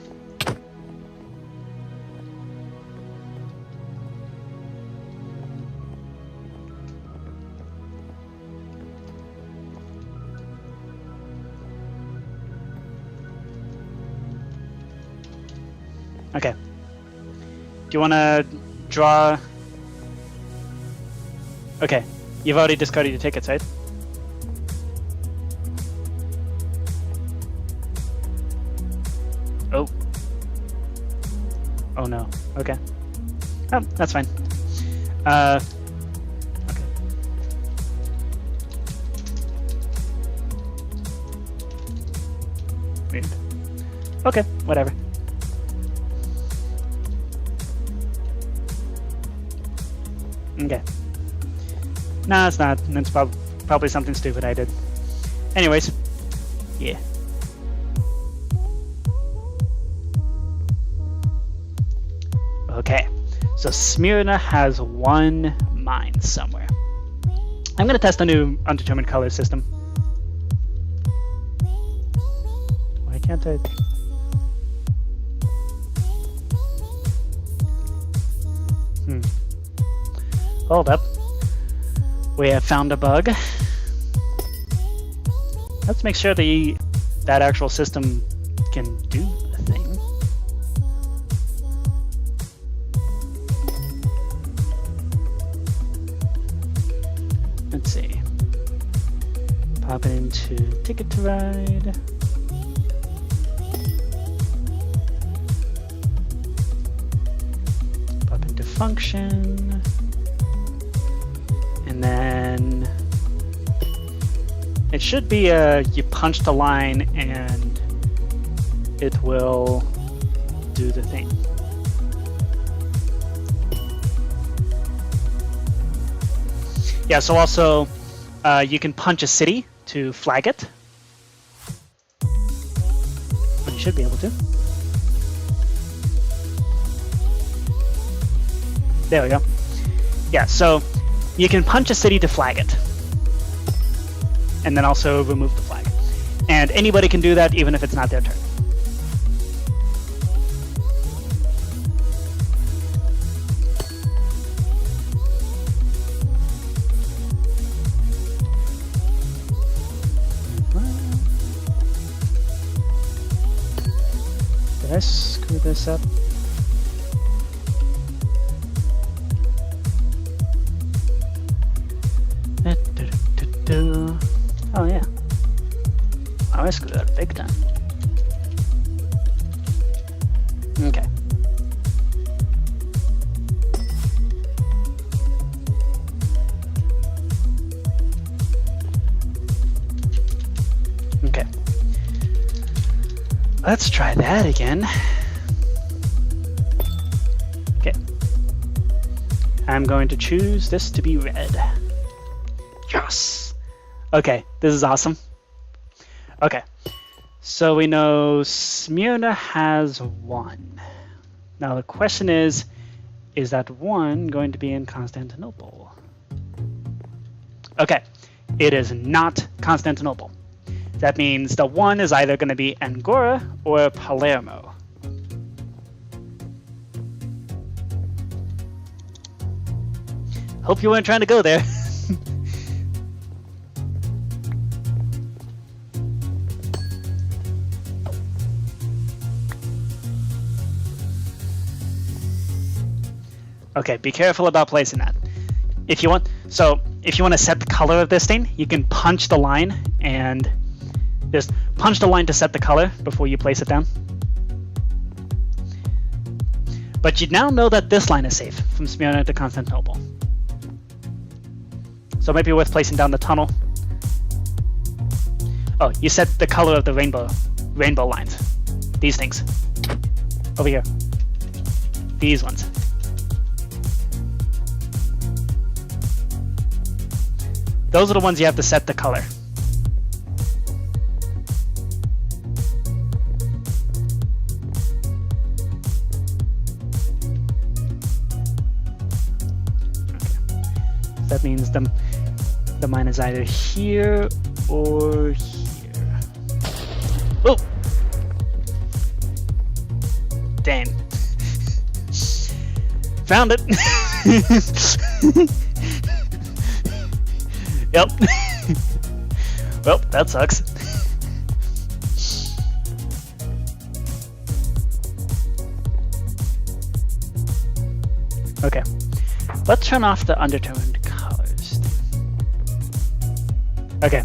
Okay. Do you want to draw? Okay, you've already discarded your tickets, right? Oh. Oh no. Okay. Oh, that's fine. Okay. Weird. Okay, whatever. Okay. Nah, it's not. It's probably something stupid I did. Anyways, yeah. Okay, so Smyrna has 1 mine somewhere. I'm gonna test a new undetermined color system. Why can't I? Hold up. We have found a bug. Let's make sure that actual system can do a thing. Let's see. Pop it into Ticket to Ride. Pop into Function. And then it should be you punch the line and it will do the thing. Yeah, so also you can punch a city to flag it. should be able to. There we go. Yeah, so you can punch a city to flag it. And then also remove the flag. And anybody can do that even if it's not their turn. Did I screw this up? Oh yeah. I screwed that big time. Okay. Okay. Let's try that again. Okay. I'm going to choose this to be red. Yes! Okay, this is awesome. Okay, so we know Smyrna has 1. Now the question is that 1 going to be in Constantinople? Okay, it is not Constantinople. That means the 1 is either going to be Angora or Palermo. Hope you weren't trying to go there. Okay, be careful about placing that. If you want to set the color of this thing, you can punch the line and just punch the line to set the color before you place it down. But you now know that this line is safe from Smyrna to Constantinople. So it might be worth placing down the tunnel. Oh, you set the color of the rainbow lines. These things. Over here. These ones. Those are the ones you have to set the color. Okay. That means the mine is either here or here. Oh! Dang. Found it! Yep. Well, that sucks. Okay. Let's turn off the undertoned colors. Okay.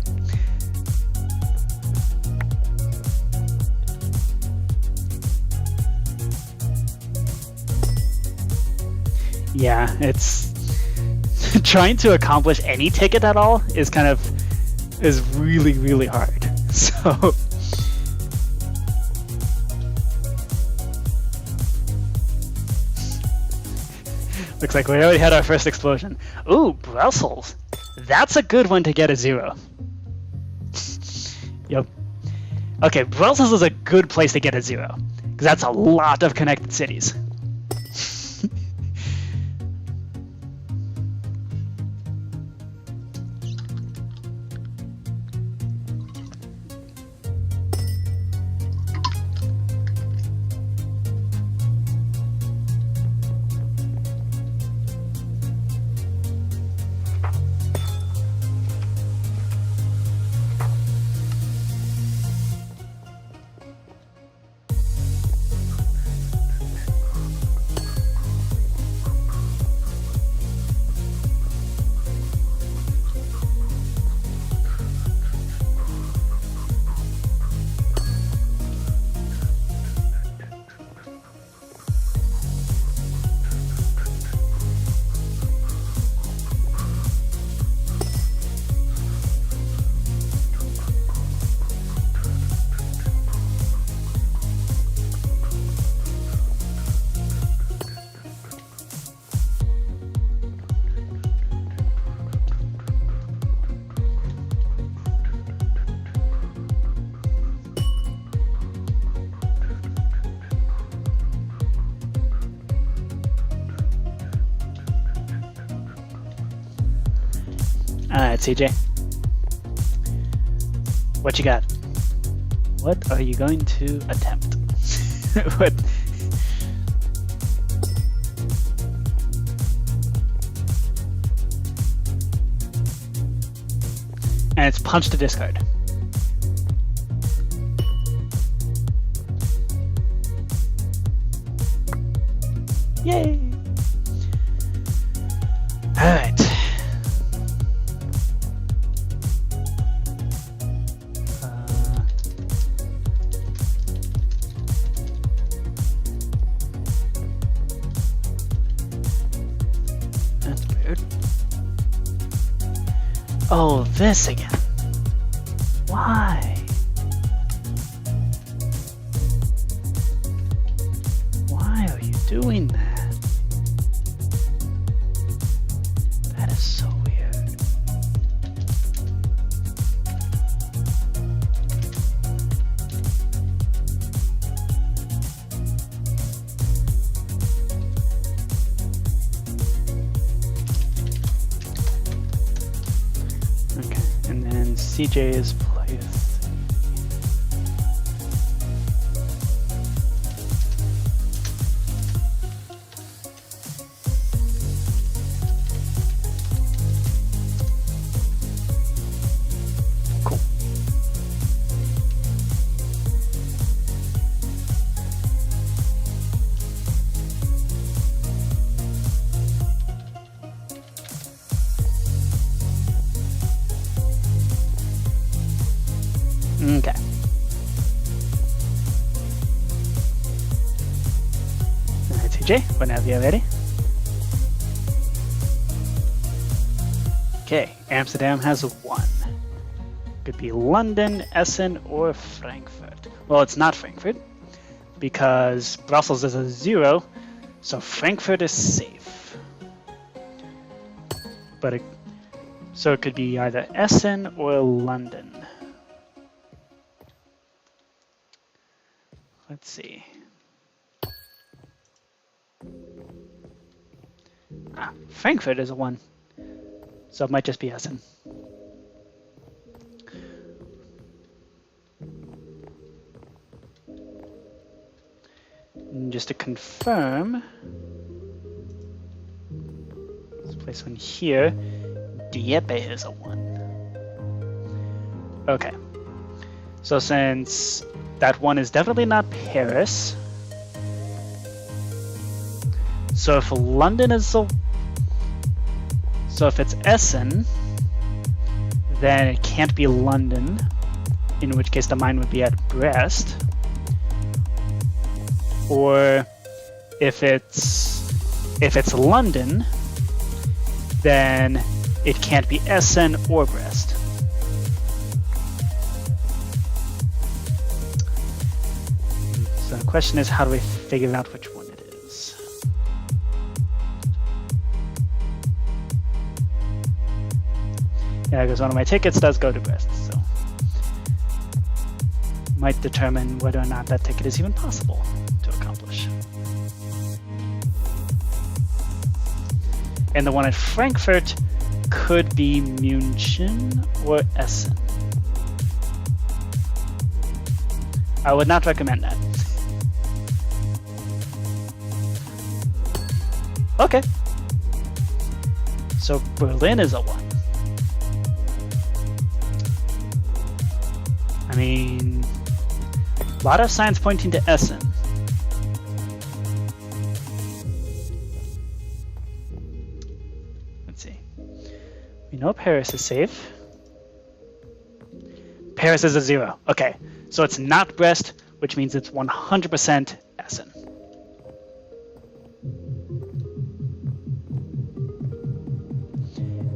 Yeah, it's trying to accomplish any ticket at all is really, really hard. So looks like we already had our first explosion. Ooh, Brussels. That's a good one to get a 0. Yep. Okay, Brussels is a good place to get a 0, because that's a lot of connected cities. Alright, CJ. What you got? What are you going to attempt? What? And it's punch to discard. Yay! Alright. That's weird. Oh, this again. Why? Why are you doing that? That is so weird. Okay, and then CJ is player 3. Cool. Okay. Alright, CJ, whenever you're ready. Okay, Amsterdam has 1. Could be London, Essen, or Frankfurt. Well, it's not Frankfurt, because Brussels is a 0, so Frankfurt is safe. But so it could be either Essen or London. Let's see. Frankfurt is a 1, so it might just be Essen. And just to confirm, let's place one here. Dieppe is a 1. Okay. So since that 1 is definitely not Paris, so if London is so if it's Essen, then it can't be London, in which case the mine would be at Brest. Or if it's London, then it can't be Essen or Brest. So the question is, how do we figure out which one it is? Yeah, because one of my tickets does go to Brest, so might determine whether or not that ticket is even possible to accomplish. And the one at Frankfurt could be München or Essen. I would not recommend that. Okay. So Berlin is a 1. I mean, a lot of signs pointing to Essen. Let's see. We know Paris is safe. Paris is a 0. Okay, so it's not Brest, which means it's 100% Essen.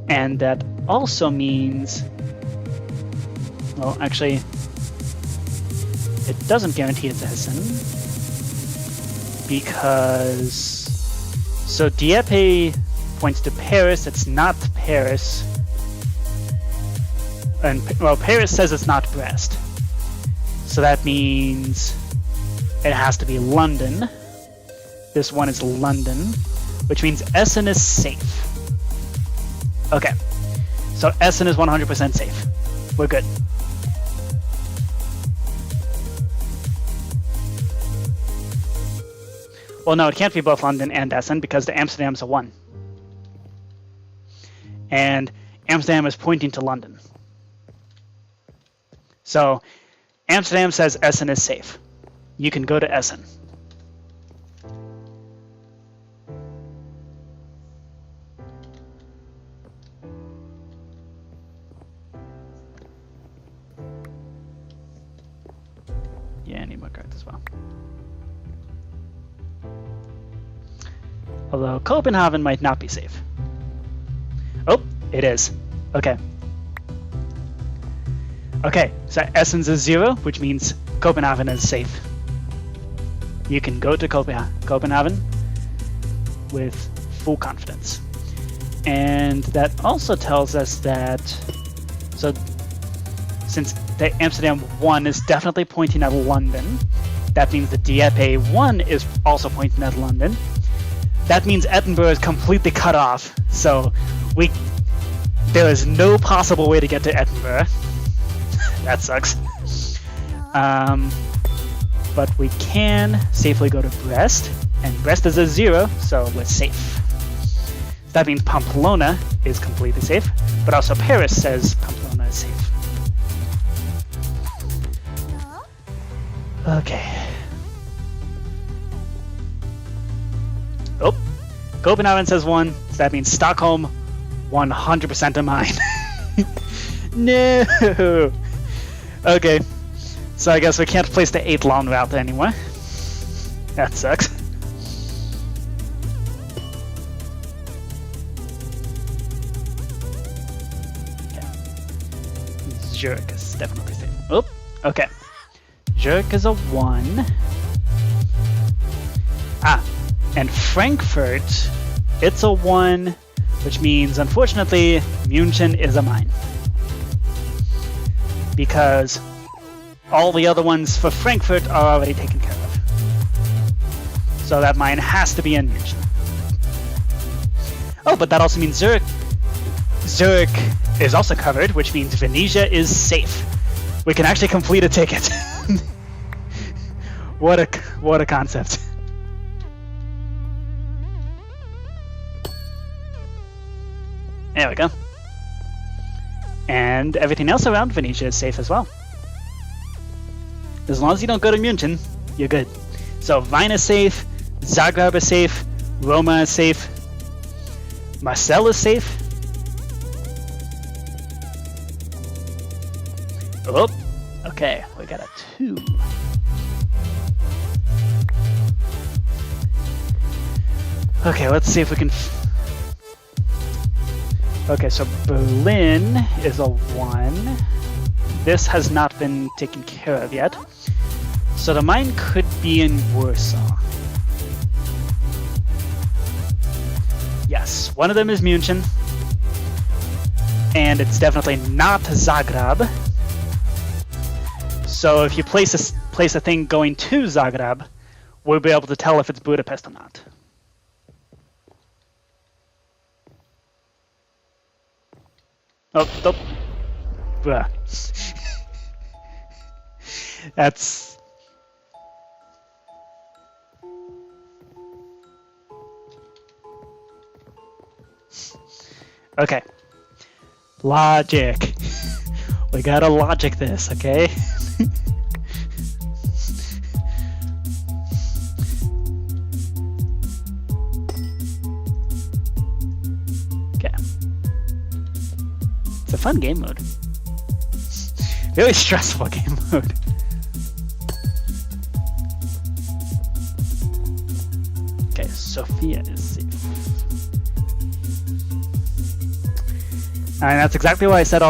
And that also means, well, actually, it doesn't guarantee it's Essen, because, so Dieppe points to Paris, it's not Paris, and, well, Paris says it's not Brest, so that means it has to be London. This one is London, which means Essen is safe. Okay, So Essen is 100% safe. We're good. Well, no, it can't be both London and Essen because the Amsterdam's a 1. And Amsterdam is pointing to London. So Amsterdam says Essen is safe. You can go to Essen. Yeah, I need more cards as well. Although Copenhagen might not be safe. Oh, it is. Okay. Okay, so Essen's is 0, which means Copenhagen is safe. You can go to Copenhagen with full confidence. And that also tells us that, so since the Amsterdam 1 is definitely pointing at London, that means the Dieppe 1 is also pointing at London. That means Edinburgh is completely cut off, so there is no possible way to get to Edinburgh. That sucks. But we can safely go to Brest, and Brest is a 0, so we're safe. That means Pamplona is completely safe, but also Paris says Pamplona is safe. Okay. Oh, Copenhagen says 1, so that means Stockholm 100% of mine. No! Okay, so I guess we can't place the 8 long route anymore. That sucks. Okay. Zurich is definitely safe. Oh, okay. Zurich is a 1. Ah, and Frankfurt, it's a 1, which means, unfortunately, München is a mine. Because all the other ones for Frankfurt are already taken care of. So that mine has to be in München. Oh, but that also means Zurich is also covered, which means Venezia is safe. We can actually complete a ticket. What a concept. There we go. And everything else around Venezia is safe as well. As long as you don't go to München, you're good. So Wien is safe, Zagreb is safe, Roma is safe, Marseille is safe. Oh, okay, we got a 2. Okay, let's see if we can... Okay, so Berlin is a 1. This has not been taken care of yet. So the mine could be in Warsaw. Yes, one of them is München. And it's definitely not Zagreb. So if you place a thing going to Zagreb, we'll be able to tell if it's Budapest or not. Oh, oh. That's... Okay. Logic. We gotta logic this, okay? Okay. It's a fun game mode. Very stressful game mode. Okay, Sofia is safe. And that's exactly why I said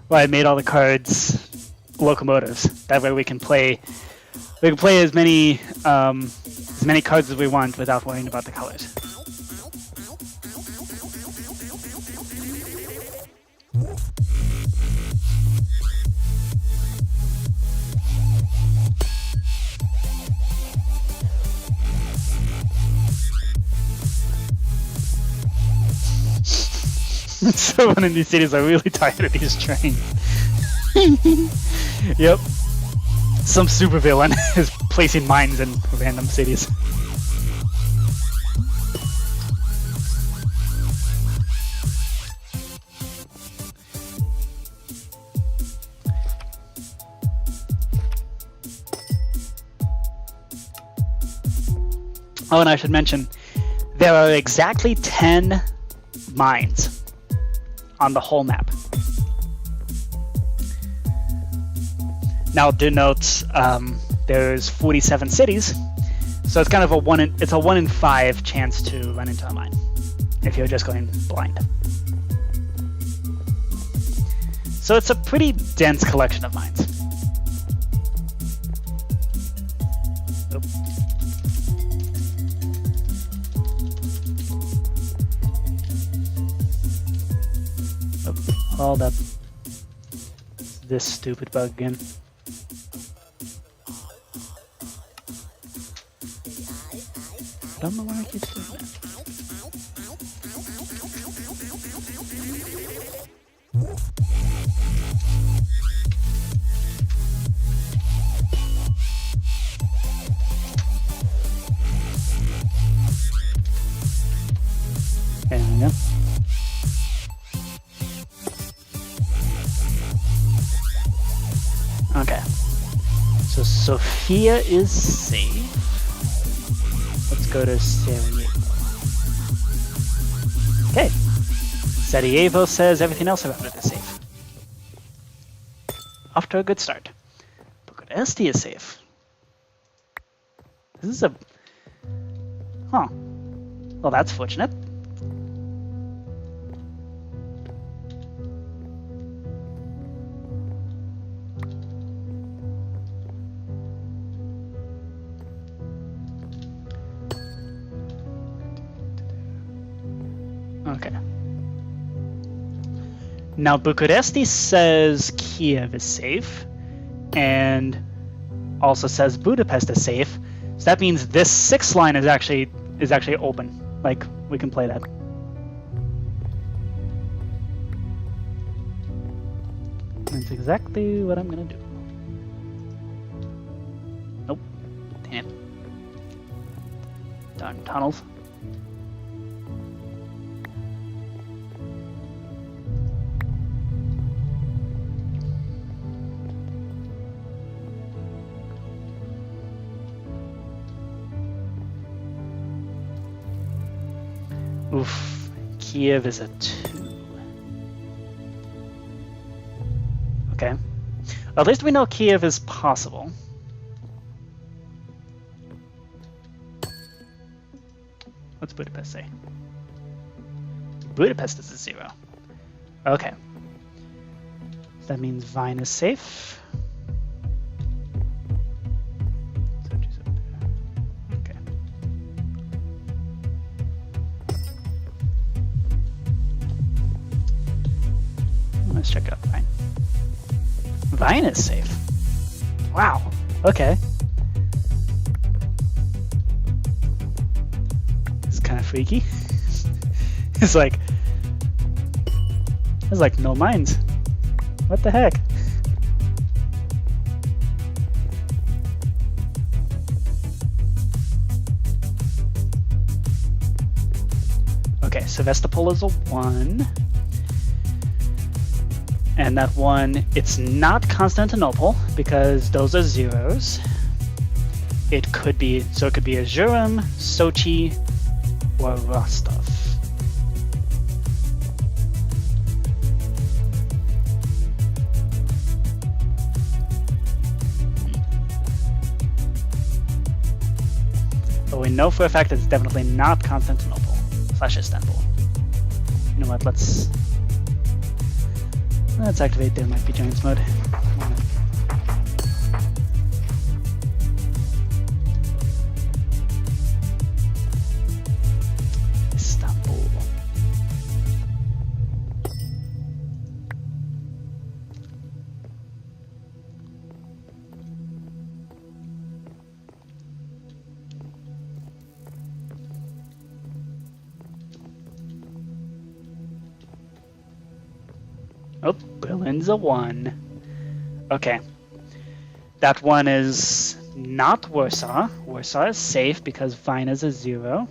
why I made all the cards locomotives. That way we can play as many cards as we want without worrying about the colors. Someone in these cities are really tired of these trains. Yep. Some supervillain is placing mines in random cities. Oh, and I should mention, there are exactly 10 mines on the whole map. Now denotes there's 47 cities, so it's kind of a 1 in 5 chance to run into a mine if you're just going blind. So it's a pretty dense collection of mines. Oop. Oop. Hold up. This stupid bug again. Don't know why I keep doing that. There we go. Okay. So Sophia is safe. Let's go to Sarajevo. Okay. Sarajevo says everything else around it is safe. Off to a good start. Bucharest is safe. This is a... Huh. Well, that's fortunate. Okay. Now Bucharest says Kiev is safe, and also says Budapest is safe. So that means this 6th line is actually open. Like, we can play that. That's exactly what I'm gonna do. Nope. Damn. Darn tunnels. Oof, Kiev is a 2. Okay. At least we know Kiev is possible. What's Budapest say? Budapest is a 0. Okay. So that means Vine is safe. Let's check out Vine. Vine is safe. Wow. Okay. It's kind of freaky. It's like there's like no mines. What the heck? Okay, Sevastopol is a 1. And that 1, it's not Constantinople because those are 0s. It could be, so it could be Erzurum, Sochi, or Rostov. But we know for a fact it's definitely not Constantinople / Istanbul. You know what, let's activate there might be Giants mode. Istanbul. Oh, Berlin's a 1. Okay. That one is not Warsaw. Warsaw is safe because Vienna's a 0.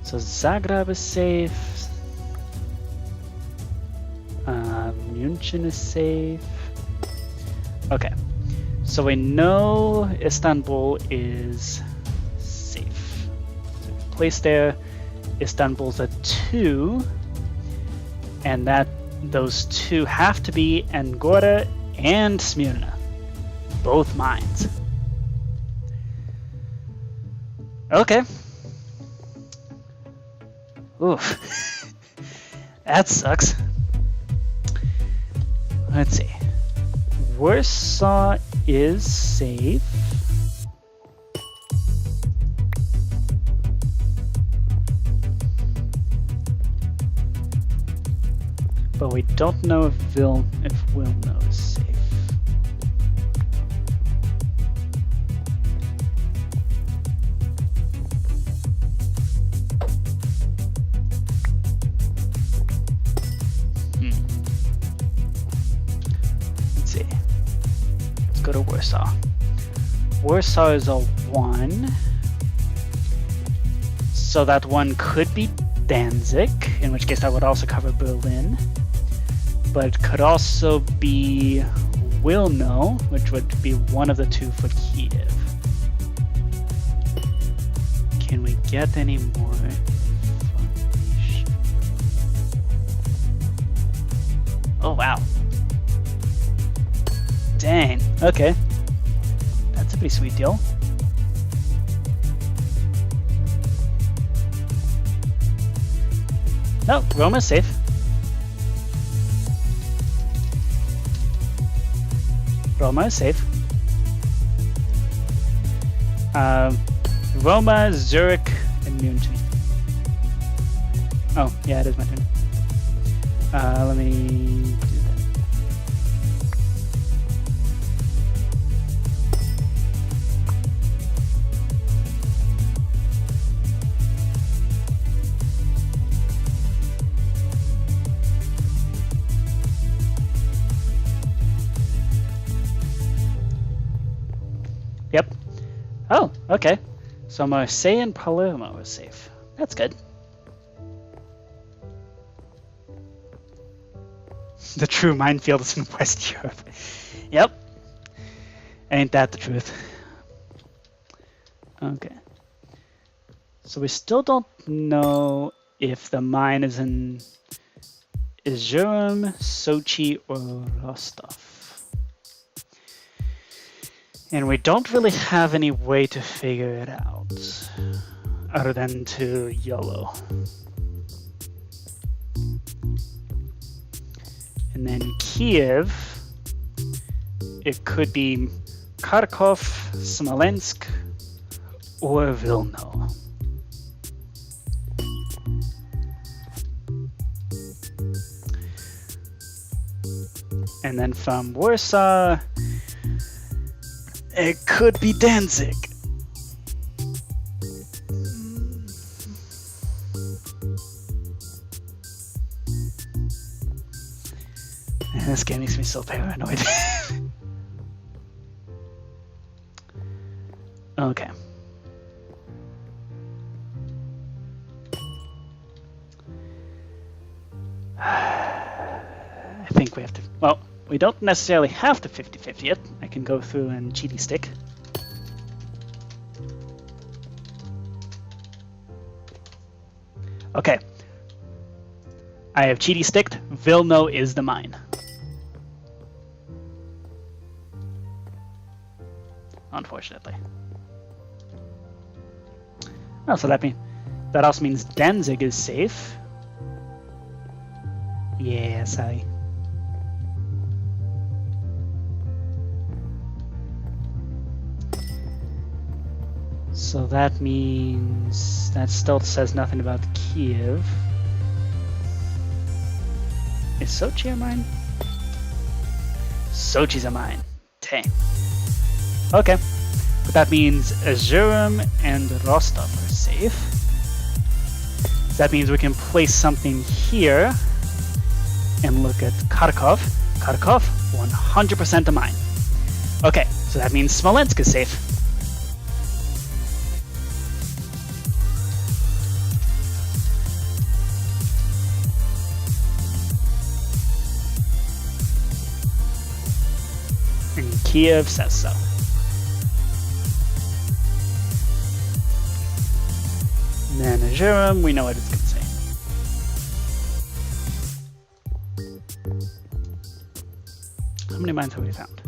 So Zagreb is safe. München is safe. Okay. So we know Istanbul is safe. So place there. Istanbul's a 2. And those two have to be Angora and Smyrna. Both mines. Okay. Oof. That sucks. Let's see. Warsaw is safe. But we don't know if Wilno is safe. Go to Warsaw. Warsaw is a 1. So that one could be Danzig, in which case that would also cover Berlin. But it could also be Wilno, which would be one of the two for Kiev. Can we get any more information? Oh wow. Dang, okay. That's a pretty sweet deal. No, Roma's safe. Roma is safe. Roma, Zurich, and München. Oh, yeah, it is my turn. Let me do that. Yep. Oh, okay. So Marseille and Palermo are safe. That's good. The true minefield is in West Europe. Yep. Ain't that the truth? Okay. So we still don't know if the mine is in Izium, Sochi, or Rostov. And we don't really have any way to figure it out other than to YOLO. And then Kiev, it could be Kharkov, Smolensk, or Vilno. And then from Warsaw, it could be Danzig. This game makes me so paranoid. Okay. I think we have to... Well, we don't necessarily have to 50-50 it. I can go through and cheaty stick. Okay. I have cheaty sticked. Vilno is the mine. Unfortunately. Oh, so that also means Danzig is safe. Yes, So that means that still says nothing about Kiev. Is Sochi a mine? Sochi's a mine. Dang. Okay. But that means Erzurum and Rostov are safe. That means we can place something here and look at Kharkov. Kharkov, 100% a mine. Okay, so that means Smolensk is safe. And Kiev says so. And then Erzurum, we know what it's going to say. How many mines have we found?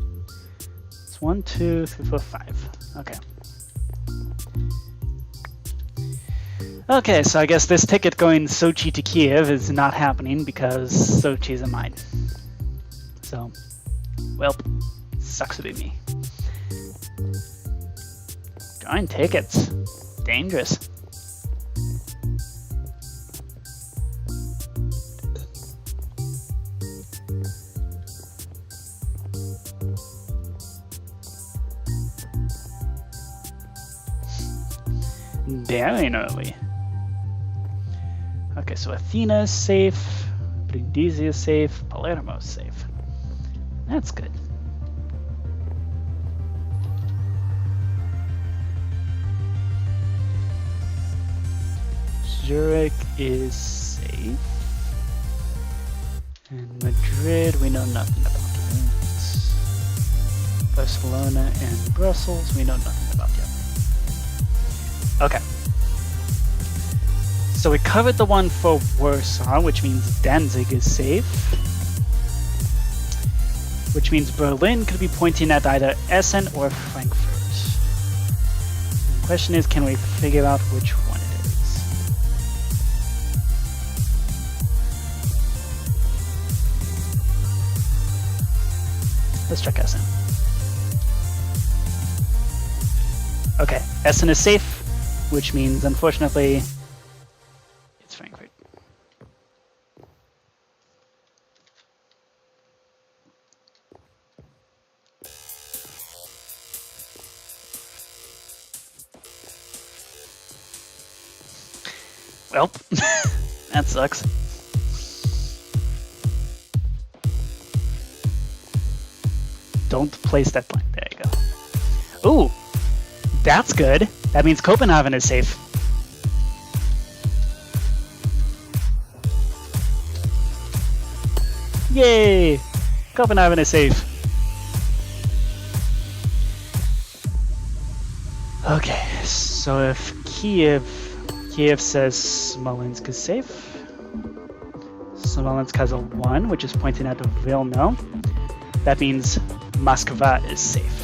It's 1, 2, 3, 4, 5. Okay. Okay, so I guess this ticket going Sochi to Kiev is not happening because Sochi is a mine. So, well, sucks to be me. Drawing tickets. Dangerous. Very early. Okay, so Athena is safe, Brindisi is safe, Palermo is safe. That's good. Zurich is safe. And Madrid, we know nothing about it. Barcelona and Brussels, we know nothing about yet. Okay. So we covered the one for Warsaw, which means Danzig is safe. Which means Berlin could be pointing at either Essen or Frankfurt. The question is, can we figure out which one it is? Let's check Essen. Okay, Essen is safe, which means, unfortunately, it's Frankfurt. Well, that sucks. Don't place that blank. There you go. Ooh, that's good. That means Copenhagen is safe. Yay! Copenhagen is safe. Okay, so if Kiev says Smolensk is safe. Smolensk has a 1, which is pointing at Vilna. That means Moskva is safe.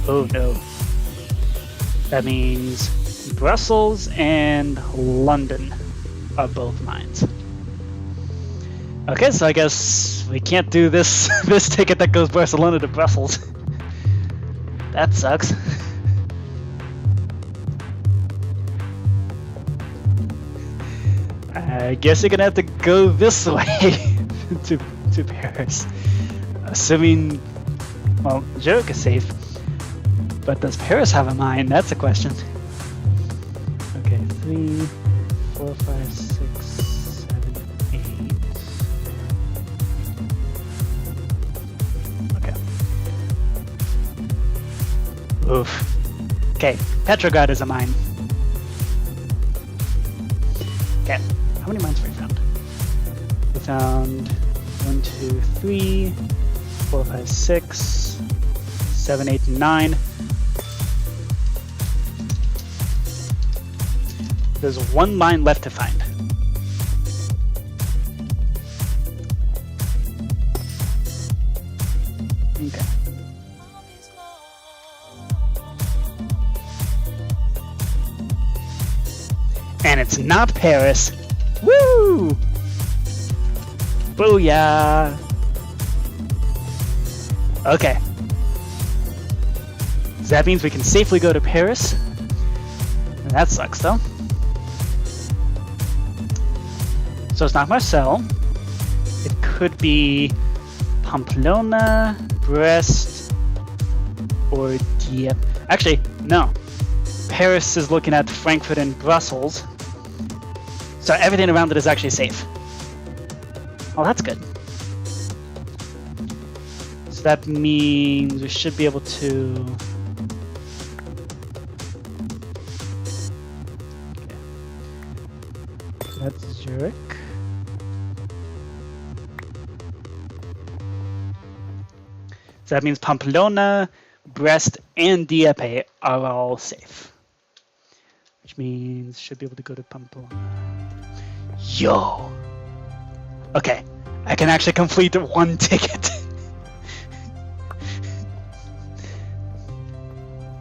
Oh no. That means Brussels and London are both mines. Okay, so I guess we can't do this this ticket that goes Barcelona to Brussels. That sucks. I guess you're gonna have to go this way to Paris. Assuming, well, Zurich is safe. But does Paris have a mine? That's a question. Okay, 3, 4, 5, 6, 7, 8. Okay. Oof. Okay, Petrograd is a mine. Okay, how many mines have we found? We found 1, 2, 3, 4, 5, 6, 7, 8, 9. There's 1 mine left to find. Okay. not Paris. Woo! Booyah! Okay. So that means we can safely go to Paris. And that sucks, though. So it's not Marseille. It could be Pamplona, Brest, or Dieppe. Actually, no. Paris is looking at Frankfurt and Brussels. So everything around it is actually safe. Oh, that's good. So that means we should be able to... Okay. That's Zurich. So that means Pamplona, Brest, and Dieppe are all safe. Which means should be able to go to Pamplona. Yo! Okay, I can actually complete one ticket.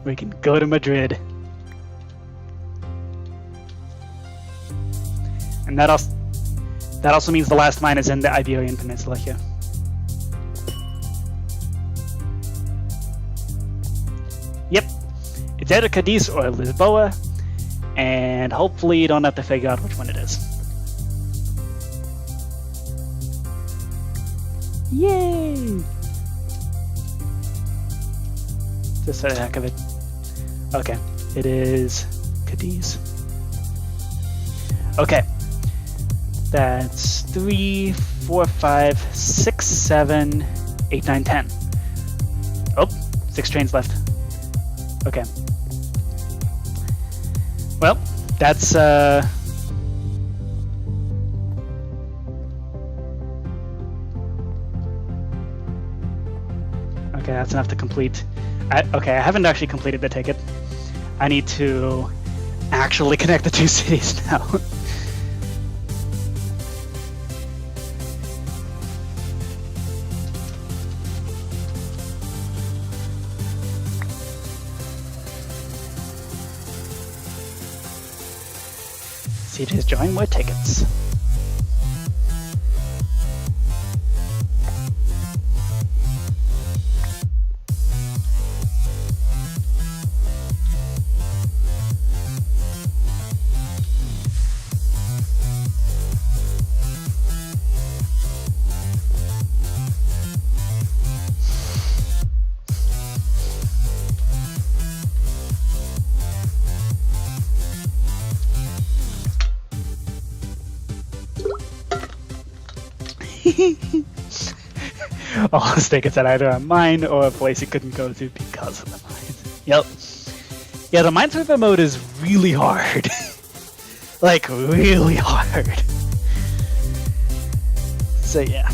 We can go to Madrid. And that also means the last mine is in the Iberian Peninsula here. Yep, it's either Cadiz or Lisboa, and hopefully you don't have to figure out which one it is. Yay! Just for the heck of it. Okay, it is Cadiz. Okay, that's 3, 4, 5, 6, 7, 8, 9, 10. Oh, 6 trains left. Okay. Well, that's okay, that's enough to complete. Okay, I haven't actually completed the ticket. I need to actually connect the two cities now. CJ's drawing more tickets. All the tickets that either are mine or a place it couldn't go to because of the mines. Yep. Yeah, the Minesweeper mode is really hard. Like, really hard. So, yeah.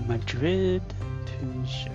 Madrid to Zurich.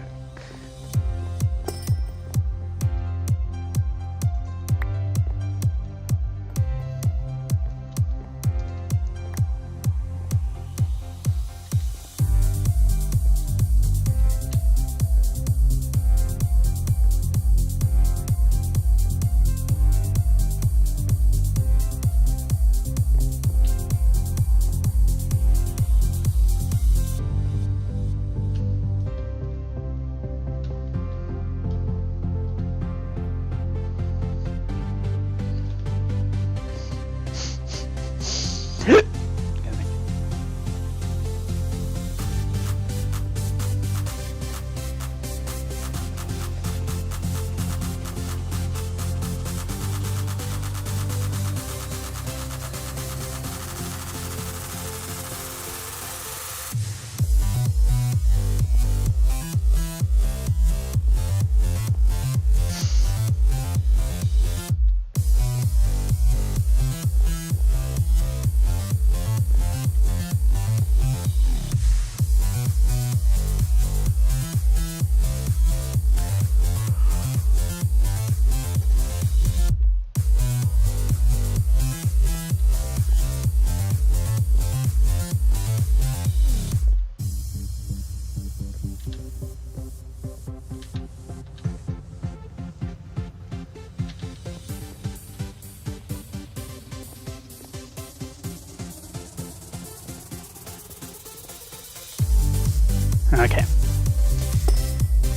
Okay.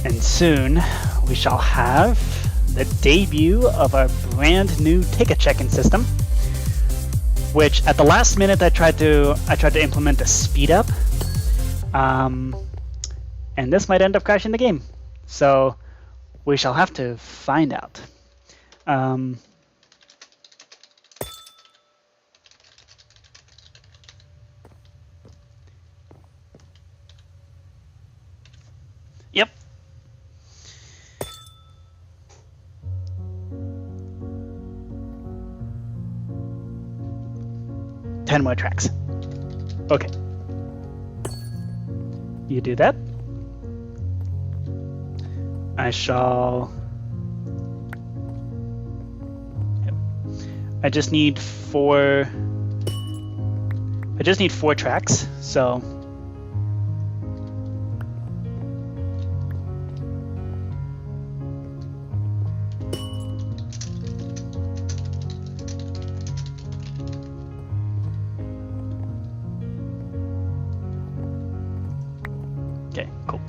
And soon we shall have the debut of our brand new ticket checking system, which at the last minute I tried to implement a speed up, and this might end up crashing the game. So we shall have to find out. Yep. Ten more tracks. Okay. You do that. I shall. I just need four tracks, so. Okay, cool.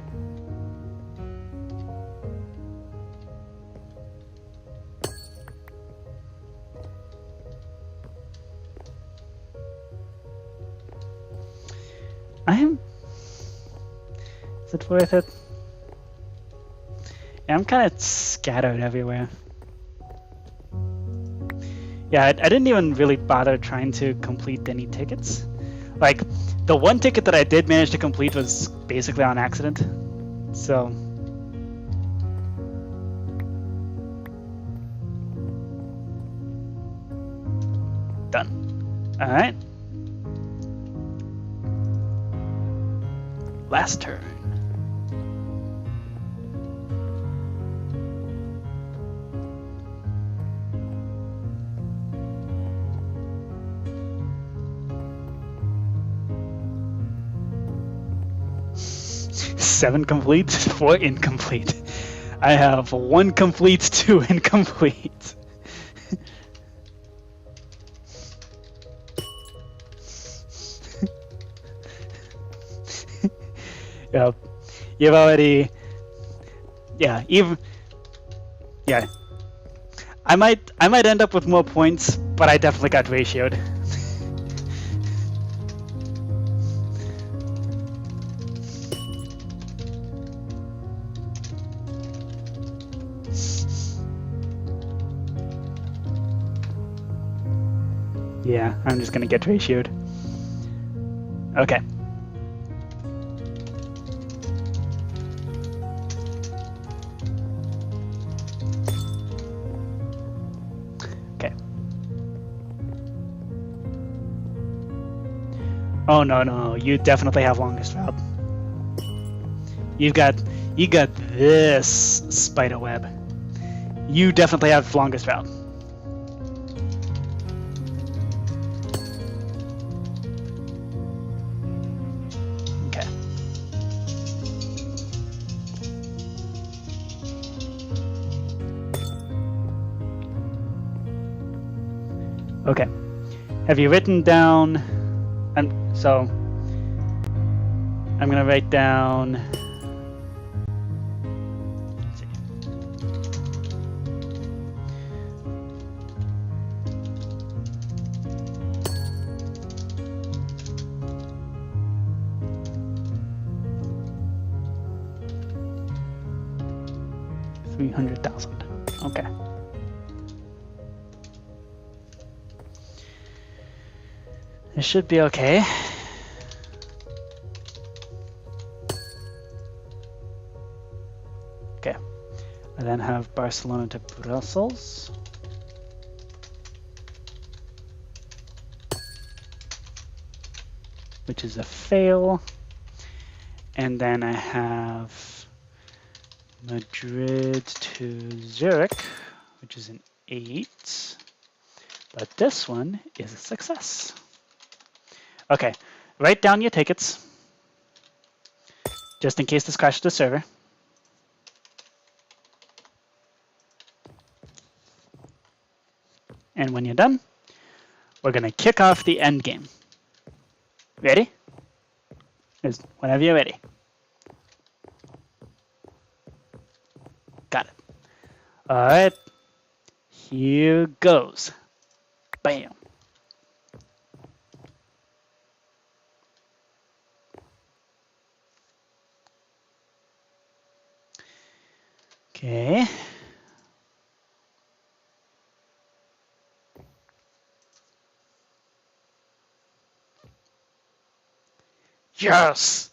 Is it worth it? Yeah, I'm kind of scattered everywhere. Yeah, I didn't even really bother trying to complete any tickets. Like, the one ticket that I did manage to complete was basically on accident. So. Done. Alright. Last turn. Seven complete, 4 incomplete. I have 1 complete, 2 incomplete. Yep. You've already. Yeah. Yeah. I might end up with more points, but I definitely got ratioed. Yeah, I'm just gonna get ratioed. Okay. Okay. Oh no, you definitely have longest route. You got this spider web. You definitely have longest route. Okay. Have you written down? So I'm gonna write down. Let's see. $300,000. Okay. It should be okay. Okay. I then have Barcelona to Brussels. Which is a fail. And then I have Madrid to Zurich, which is an 8. But this one is a success. Okay, write down your tickets, just in case this crashes the server. And when you're done, we're gonna kick off the end game. Ready? Whenever you're ready. Got it. All right. Here goes. Bam. Okay. Yes!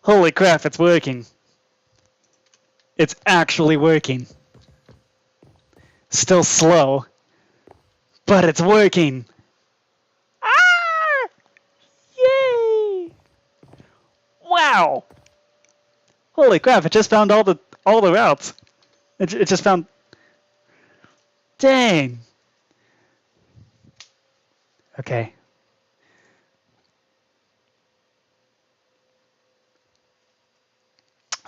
Holy crap, it's working. It's actually working. Still slow, but it's working. Ah! Yay! Wow! Holy crap, it just found all the routes. It just found... Dang! Okay.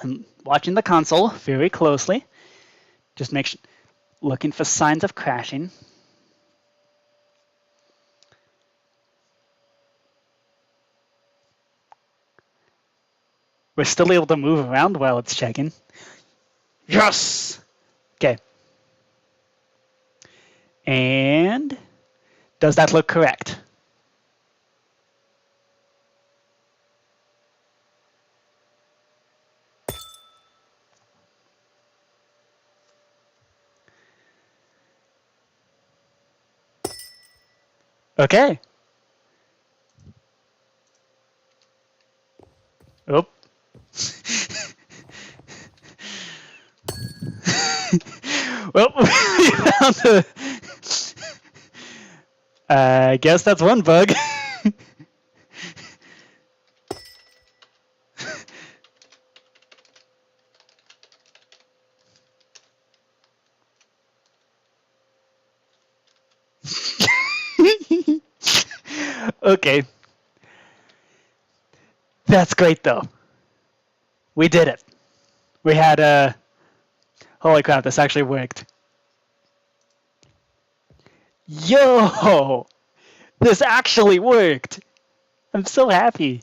I'm watching the console very closely. Just looking for signs of crashing. We're still able to move around while it's checking. Yes! Okay. And does that look correct? Okay. Oh. Well, we found the... I guess that's one bug. Okay. That's great, though. We did it. We had a... Holy crap, this actually worked. Yo! This actually worked! I'm so happy.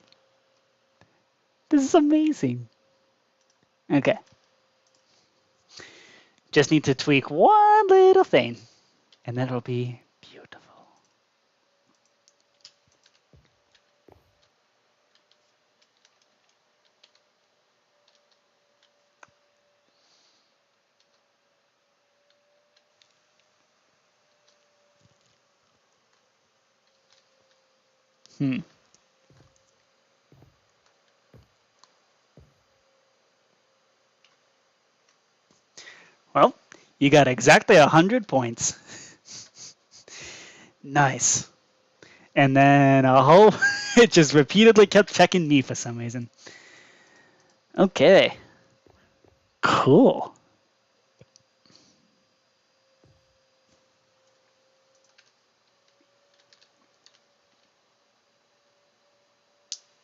This is amazing. Okay. Just need to tweak one little thing, and then it'll be beautiful. Well, you got exactly 100 points. Nice. And then a whole... it just repeatedly kept checking me for some reason. Okay. Cool.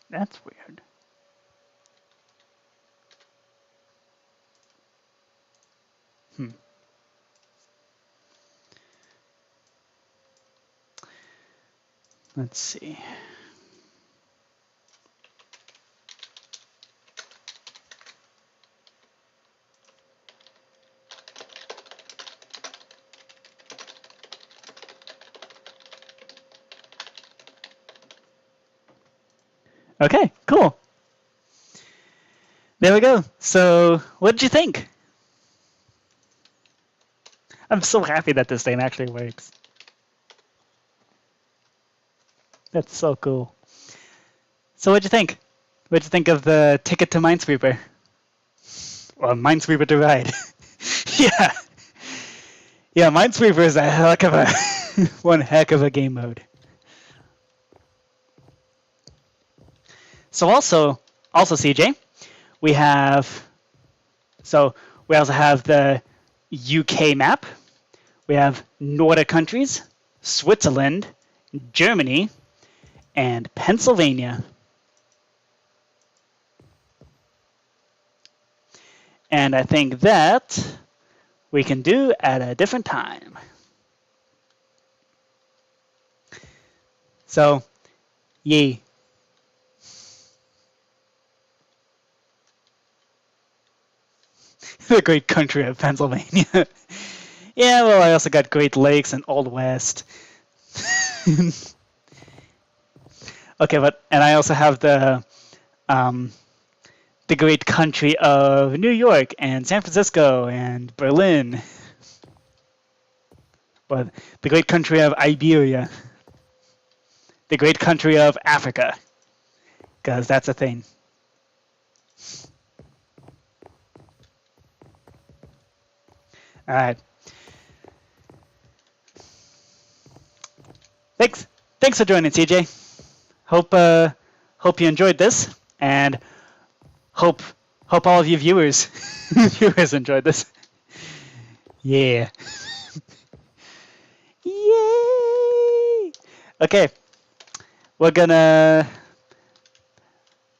That's weird. Let's see. Okay, cool. There we go. So, what did you think? I'm so happy that this thing actually works. That's so cool. So, what'd you think? What'd you think of the ticket to Minesweeper? Well, Minesweeper to ride. Yeah. Yeah, Minesweeper is a heck of a one heck of a game mode. So also CJ, we also have the UK map. We have Nordic countries, Switzerland, Germany, and Pennsylvania. And I think that we can do at a different time. So, yay. The great country of Pennsylvania. Yeah, well, I also got Great Lakes and Old West. Okay, and I also have the great country of New York and San Francisco and Berlin. Or the great country of Iberia. The great country of Africa. Because that's a thing. All right. Thanks for joining, CJ. Hope you enjoyed this, and hope all of you viewers enjoyed this. Yeah. Yay! Okay. I'm gonna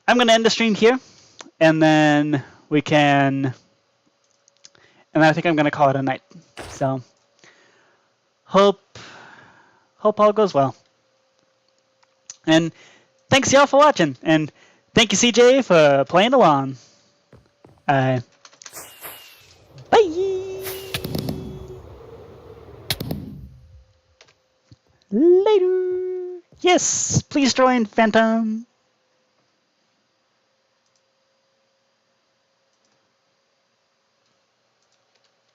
end the stream here, and then I think I'm gonna call it a night. So hope all goes well. And thanks y'all for watching, and thank you CJ for playing along. Bye. Later. Yes, please join Phantom.